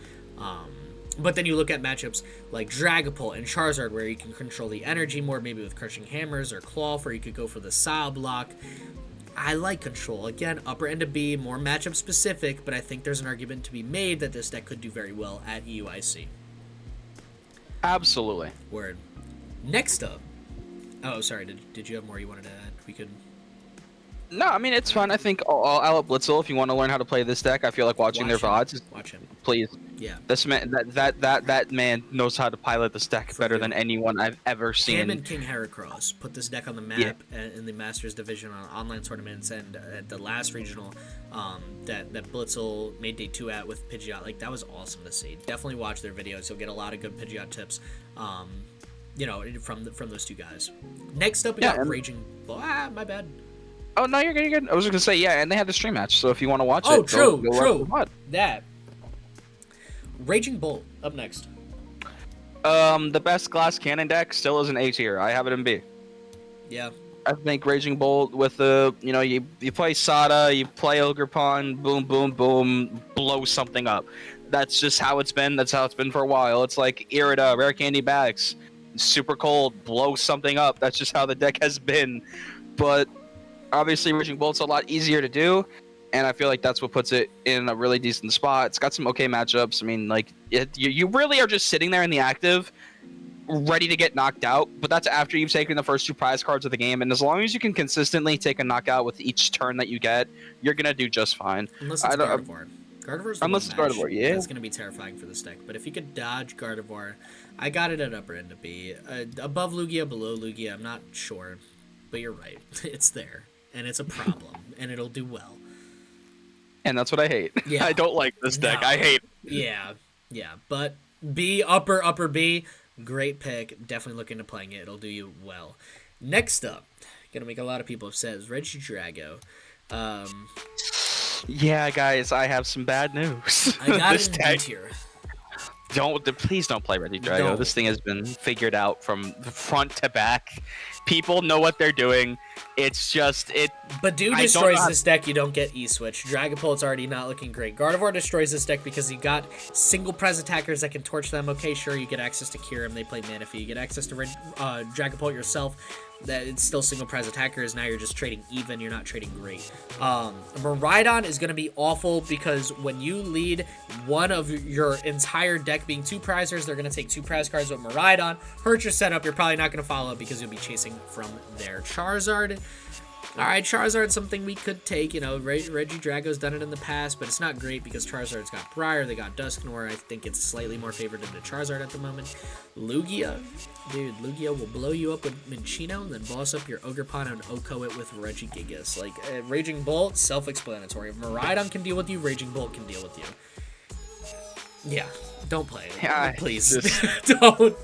But then you look at matchups like Dragapult and Charizard, where you can control the energy more, maybe with Crushing Hammers or Claw, where you could go for the Style block. I like Control. Again, upper end of B, more matchup specific, but I think there's an argument to be made that this deck could do very well at EUIC. Absolutely. Word. Next up. Oh, sorry. Did you have more you wanted to add? We could... No, I mean, it's fun. I think I'll Blitzel, if you want to learn how to play this deck, I feel like watching their VODs. Watch him. Please. Yeah. This man, that man knows how to pilot this deck better than anyone I've ever seen. Him and King Heracross put this deck on the map in the Masters division on online tournaments, and at the last regional that Blitzel made day 2 at with Pidgeot. Like, that was awesome to see. Definitely watch their videos. You'll get a lot of good Pidgeot tips. You know, from those two guys. Next up, we got Raging Bull. My bad. Oh no, you're good. I was just gonna say, yeah, and they had the stream match. So if you want to watch it, true. That. Raging Bolt up next. The best glass cannon deck still is an A tier. I have it in B. Yeah. I think Raging Bolt with the, you know, you play Sada, you play Ogre Pawn, boom, boom, boom, blow something up. That's just how it's been. That's how it's been for a while. It's like Irida, Rare Candy Bags, super cold, blow something up. That's just how the deck has been. But obviously, Raging Bolt's a lot easier to do, and I feel like that's what puts it in a really decent spot. It's got some okay matchups. I mean, like, you really are just sitting there in the active, ready to get knocked out, but that's after you've taken the first 2 prize cards of the game, and as long as you can consistently take a knockout with each turn that you get, you're going to do just fine. Unless it's Gardevoir. Unless it's Gardevoir, yeah. That's going to be terrifying for this deck, but if you could dodge Gardevoir, I got it at upper end of B. Above Lugia, below Lugia, I'm not sure, but you're right. It's there, and it's a problem, and it'll do well. And that's what I hate. Yeah. I don't like this deck. I hate it. Yeah, but B, upper B, great pick. Definitely look into playing it. It'll do you well. Next up, gonna make a lot of people upset, is Regidrago. Yeah, guys, I have some bad news. I got it in D tier. Please don't play Regidrago. No. This thing has been figured out from front to back. People know what they're doing. It's just Badoo destroys this deck, you don't get E-Switch. Dragapult's already not looking great. Gardevoir destroys this deck because you got single prize attackers that can torch them. Okay, sure, you get access to Kyurem, they play Manaphy. You get access to Dragapult yourself. That it's still single prize attackers. Now you're just trading even. You're not trading great. Miraidon is going to be awful because when you lead one of your entire deck being 2 prizers, they're going to take 2 prize cards with Miraidon. Hurt your setup. You're probably not going to follow up because you'll be chasing from their Charizard. All right, Charizard's something we could take. You know, Regidrago's done it in the past, but it's not great because Charizard's got Briar, they got Dusknoir. I think it's slightly more favored than the Charizard at the moment. Lugia, dude, Lugia will blow you up with Minccino and then boss up your Ogerpon and Oko it with Regigigas. Like, Raging Bolt, self-explanatory. If Miraidon can deal with you, Raging Bolt can deal with you. Yeah. Don't play it. Yeah, please. Don't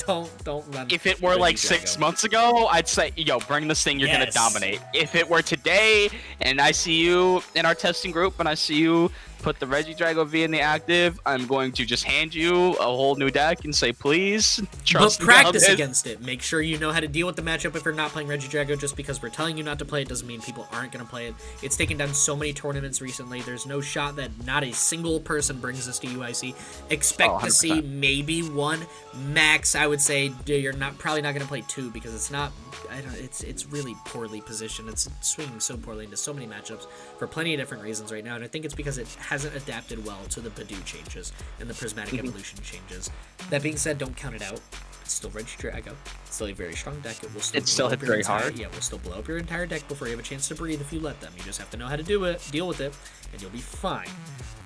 run. If it were like 6 months ago, I'd say, yo, bring this thing, you're gonna dominate. If it were today, and I see you in our testing group, and I see you put the Regidrago V in the active, I'm going to just hand you a whole new deck and say, please, trust me. But practice against it. Make sure you know how to deal with the matchup if you're not playing Regidrago. Just because we're telling you not to play it doesn't mean people aren't going to play it. It's taken down so many tournaments recently. There's no shot that not a single person brings this to UIC. Expect to see maybe 1 max. I would say you're probably not going to play 2 because it's not. It's really poorly positioned. It's swinging so poorly into so many matchups for plenty of different reasons right now, and I think it's because it hasn't adapted well to the Badoo changes and the Prismatic evolution changes. That being said, don't count it out. It's still Regidrago. It's still a very strong deck. It will still hit very hard. Yeah, we'll still blow up your entire deck before you have a chance to breathe if you let them. You just have to know how to deal with it, and you'll be fine.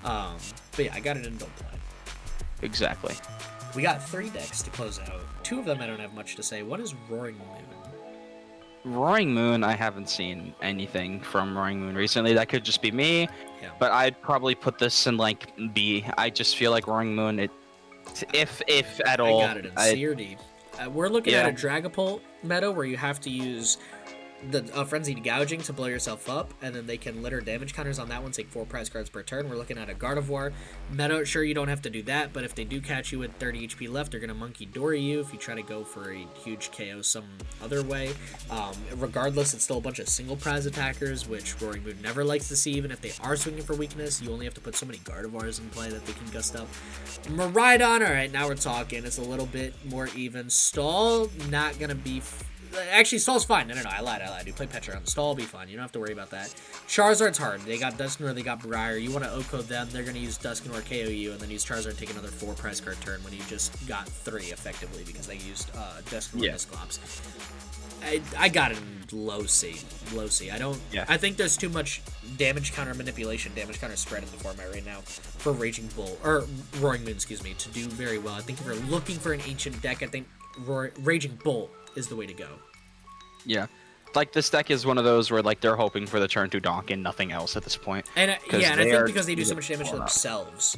But yeah, I got it in don't play. Exactly. We got 3 decks to close out. 2 of them I don't have much to say. One is Roaring Moon. Roaring Moon, I haven't seen anything from Roaring Moon recently. That could just be me, but I'd probably put this in like B. I just feel like Roaring Moon, if at all. I got it in C or D. We're looking at a Dragapult meta where you have to use the Frenzied Gouging to blow yourself up, and then they can litter damage counters on that one, take 4 prize cards per turn. We're looking at a Gardevoir meta. Sure, you don't have to do that, but if they do catch you with 30 HP left, they're going to Monkey Dory you if you try to go for a huge KO some other way. Regardless, it's still a bunch of single prize attackers, which Roaring Moon never likes to see. Even if they are swinging for weakness, you only have to put so many Gardevoirs in play that they can gust up. Miraidon, alright, now we're talking. It's a little bit more even. Stall, not going to be Actually, Stall's fine. No, I lied. You play Petra on Stall, will be fine. You don't have to worry about that. Charizard's hard. They got Dusknoir, they got Briar. You want to Oko them, they're going to use Dusknoir, KO you, and then use Charizard and take another 4 prize card turn when you just got 3 effectively because they used Dusknoir Dusclops. I got it in low C. I don't. Yeah. I think there's too much damage counter manipulation, damage counter spread in the format right now for Raging Bull or Roaring Moon, excuse me, to do very well. I think if you're looking for an ancient deck, I think Raging Bull is the way to go. Yeah. Like, this deck is one of those where, like, they're hoping for the turn 2 donk and nothing else at this point. And I think because they do so much damage to themselves,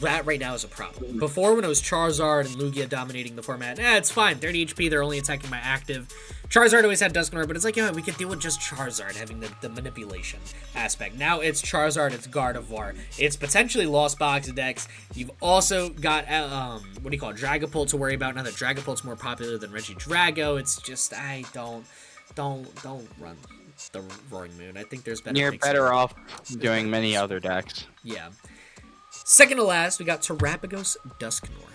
that right now is a problem. Before, when it was Charizard and Lugia dominating the format, it's fine. 30 HP, they're only attacking my active. Charizard always had Dusknoir, but it's like, we could deal with just Charizard having the manipulation aspect. Now it's Charizard, it's Gardevoir, it's potentially Lost Box decks. You've also got, Dragapult to worry about. Now that Dragapult's more popular than Regidrago, it's just, I don't run the Roaring Moon. I think there's better. You're better off doing many other decks. Yeah. Second to last, we got Terapagos Dusknoir.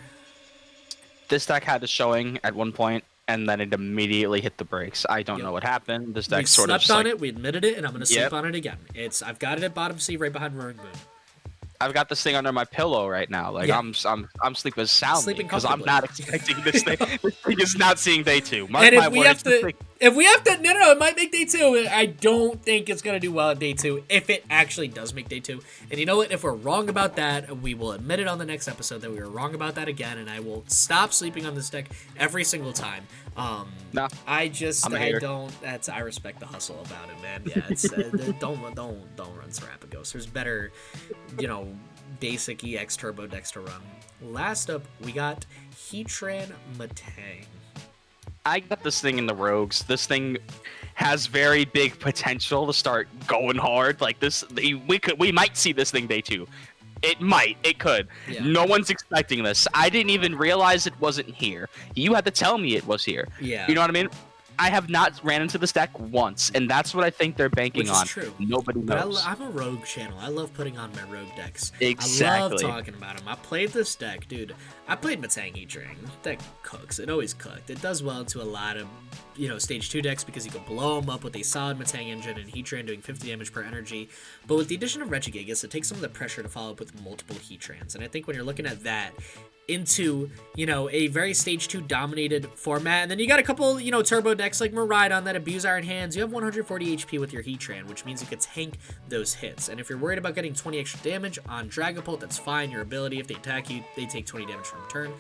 This deck had a showing at one point, and then it immediately hit the brakes. I don't know what happened. This deck sort of slept on it. We admitted it, and I'm gonna sleep on it again. I've got it at bottom C, right behind Roaring Moon. I've got this thing under my pillow right now. Like I'm sleeping soundly because I'm not expecting this thing. This thing is not seeing day 2. If we have to, no, it might make day 2. I don't think it's gonna do well at day 2. If it actually does make day 2, and you know what? If we're wrong about that, we will admit it on the next episode that we were wrong about that again, and I will stop sleeping on this deck every single time. I respect the hustle about it, man. Yeah, it's don't run Terapagos. There's better, basic EX turbo decks to run. Last up, we got Heatran Matang. I got this thing in the Rogues. This thing has very big potential to start going hard. Like this, we might see this thing day 2. It could. Yeah. No one's expecting this. I didn't even realize it wasn't here. You had to tell me it was here. Yeah. You know what I mean? I have not ran into this deck once, and that's what I think they're banking on. True. Nobody knows. I'm a rogue channel. I love putting on my rogue decks. Exactly. I love talking about them. I played this deck, dude. I played Matang Heatran. That cooks. It always cooked. It does well into a lot of, stage 2 decks because you can blow them up with a solid Matang engine and Heatran doing 50 damage per energy. But with the addition of Regigigas, it takes some of the pressure to follow up with multiple Heatrans. And I think when you're looking at that into, a very stage 2 dominated format, and then you got a couple, turbo decks like Miraidon that abuse Iron Hands, you have 140 HP with your Heatran, which means you could tank those hits. And if you're worried about getting 20 extra damage on Dragapult, that's fine. Your ability, if they attack you, they take 20 damage from turn.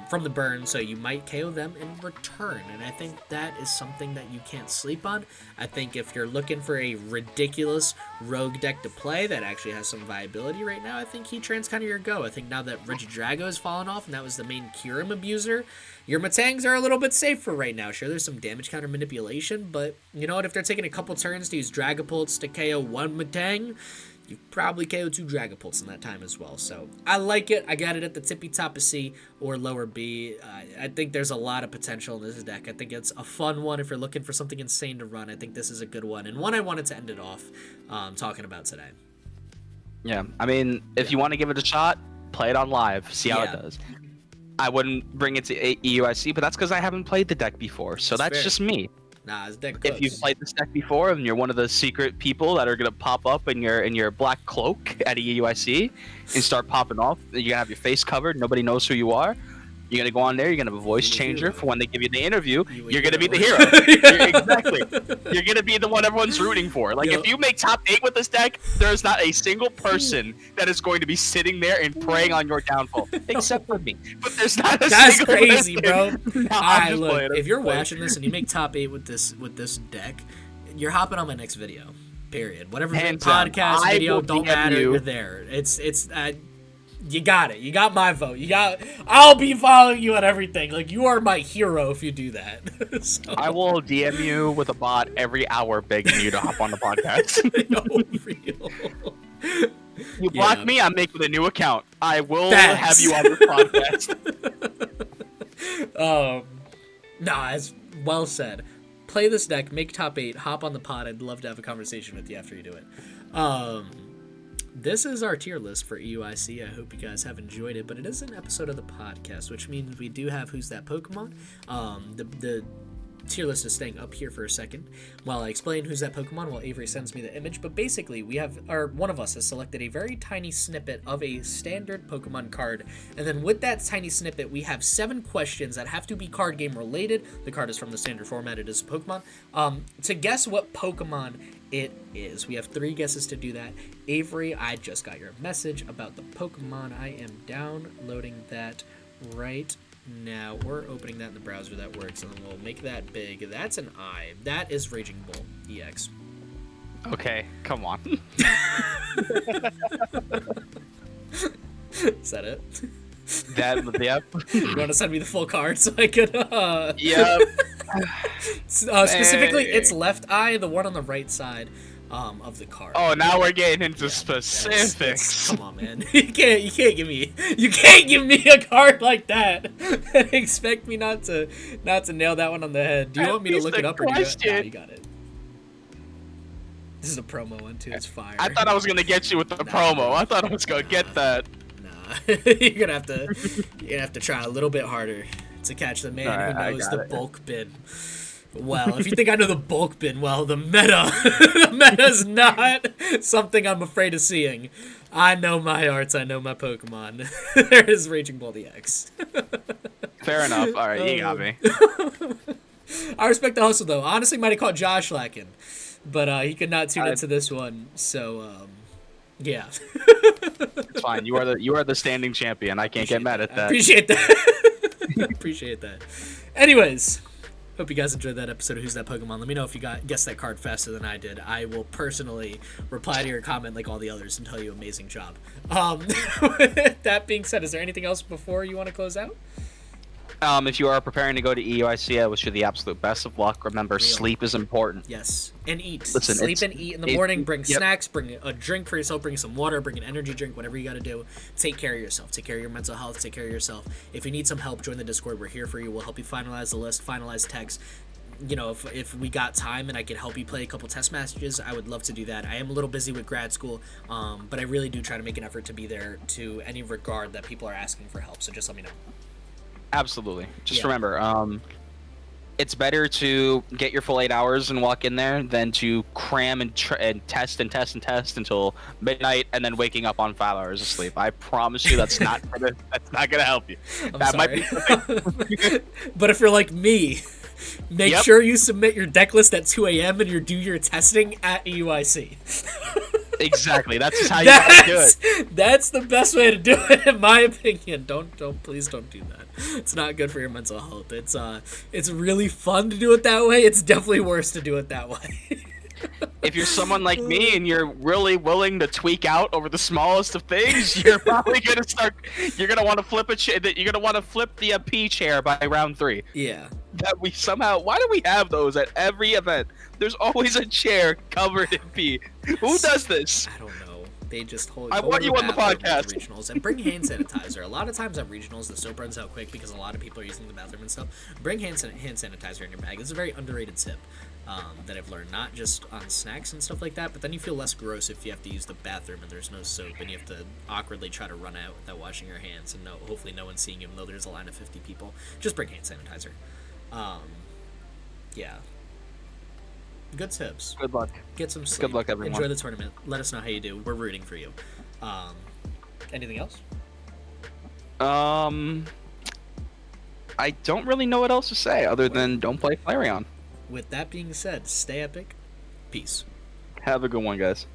From the burn, so you might KO them in return, and I think that is something that you can't sleep on. I think if you're looking for a ridiculous rogue deck to play that actually has some viability right now, I think Heatran's kind of your go. I think now that Regidrago has fallen off, and that was the main Kyurem abuser, your Matangs are a little bit safer right now. Sure, there's some damage counter manipulation, but you know what? If they're taking a couple turns to use Dragapults to KO one Matang, you probably KO 2 Dragapults in that time as well. So I like it. I got it at the tippy top of C or lower B. I think there's a lot of potential in this deck. I think it's a fun one if you're looking for something insane to run. I think this is a good one, and one I wanted to end it off talking about today. Yeah, I mean, if you want to give it a shot, play it on live. See how it does. I wouldn't bring it to EUIC, but that's because I haven't played the deck before. So that's just me. Nah, this deck cooks. If you've played this deck before and you're one of the secret people that are gonna pop up in your black cloak at EUIC and start popping off, you're gonna have your face covered, nobody knows who you are. You're gonna go on there, you're gonna have a voice changer for when they give you the interview. You're gonna be the hero. Exactly. You're gonna be the one everyone's rooting for. Like, if you make top 8 with this deck, there's not a single person that is going to be sitting there and praying on your downfall, except for me. But there's not a That's single crazy, person. bro. Look, if you're watching this and you make top 8 with this deck, you're hopping on my next video. Period. Whatever podcast video, don't matter. You're there. It's you got it. You got my vote. I'll be following you on everything. Like, you are my hero if you do that. So. I will DM you with a bot every hour begging you to hop on the podcast. Real. You block me, I'm making a new account. I will have you on the podcast. Nah, it's well said. Play this deck, make top 8, hop on the pod. I'd love to have a conversation with you after you do it. This is our tier list for EUIC. I hope you guys have enjoyed it, but it is an episode of the podcast, which means we do have Who's That Pokemon. The tier list is staying up here for a second while I explain who's that Pokemon while Avery sends me the image. But basically, one of us has selected a very tiny snippet of a standard Pokemon card, and then with that tiny snippet, we have 7 questions that have to be card game related. The card is from the standard format. It is a Pokemon. To guess what Pokemon it is. We have 3 guesses to do that. Avery, I just got your message about the Pokemon. I am downloading that right now. We're opening that in the browser. That works, and then we'll make that big. That's an I. That is Raging Bull EX. Okay, come on. Is that it? Yep. You want to send me the full card so I could Yep. Specifically, Hey. it's left eye, the one on the right side of the card. Oh, now we're getting into That's- specifics. come on, man. You can't give me a card like that and expect me not to nail that one on the head. Do you At want me to least look a it up or do you? question. No, you got it. This is a promo one too. It's fire. I thought I was gonna get you with the promo. I thought I was gonna get that. Nah, you're gonna have to try a little bit harder to catch the man Alright, I who knows got the it. bulk bin. Well, if you think I know the bulk bin, well, the meta's not something I'm afraid of seeing. I know my arts, I know my Pokemon. There is Raging Bull EX. Fair enough. All right, you got me. I respect the hustle, though. Honestly, might have caught Josh lacking, but he could not tune into this one. So, yeah. It's fine. You are the standing champion. I can't get mad at that. Appreciate that. Appreciate that. Anyways, hope you guys enjoyed that episode of Who's That Pokemon. Let me know if you guessed that card faster than I did. I will personally reply to your comment like all the others and tell you amazing job. That being said, is there anything else before you want to close out? If you are preparing to go to EUIC, I wish you the absolute best of luck. Remember, sleep is important. Yes, and eat. Listen, Sleep and eat in the morning. Bring yep. snacks. Bring a drink for yourself. Bring some water. Bring an energy drink. Whatever you got to do. Take care of yourself. Take care of your mental health. Take care of yourself. If you need some help, join the Discord. We're here for you. We'll help you finalize the list, finalize text. You know, if we got time and I could help you play a couple test matches, I would love to do that. I am a little busy with grad school, but I really do try to make an effort to be there to any regard that people are asking for help. So just let me know. Absolutely. Just Yeah. remember, it's better to get your full 8 hours and walk in there than to cram and test until midnight and then waking up on 5 hours of sleep. I promise you, that's not gonna help you. I'm That might sorry. be. But if you're like me, make Yep. sure you submit your deck list at 2 a.m. and you do your testing at EUIC. Exactly. That's just how you gotta do it. That's the best way to do it, in my opinion. Please don't do that. It's not good for your mental health. It's really fun to do it that way. It's definitely worse to do it that way. If you're someone like me and you're really willing to tweak out over the smallest of things, you're probably gonna start. You're gonna want to flip You're gonna want to flip the P chair by round 3. Yeah. That we somehow. Why do we have those at every event? There's always a chair covered in pee. Who does this? I don't know. They just hold. I go want to you on the bathroom at podcast. Regionals and bring hand sanitizer. A lot of times at regionals, the soap runs out quick because a lot of people are using the bathroom and stuff. Bring hand sanitizer in your bag. It's a very underrated tip that I've learned, not just on snacks and stuff like that, but then you feel less gross if you have to use the bathroom and there's no soap and you have to awkwardly try to run out without washing your hands and hopefully no one's seeing you, even though there's a line of 50 people. Just bring hand sanitizer. Yeah. Good tips. Good luck. Get some sleep. Good luck, everyone. Enjoy the tournament. Let us know how you do. We're rooting for you. Anything else? I don't really know what else to say other than don't play Flareon. With that being said, stay epic. Peace. Have a good one, guys.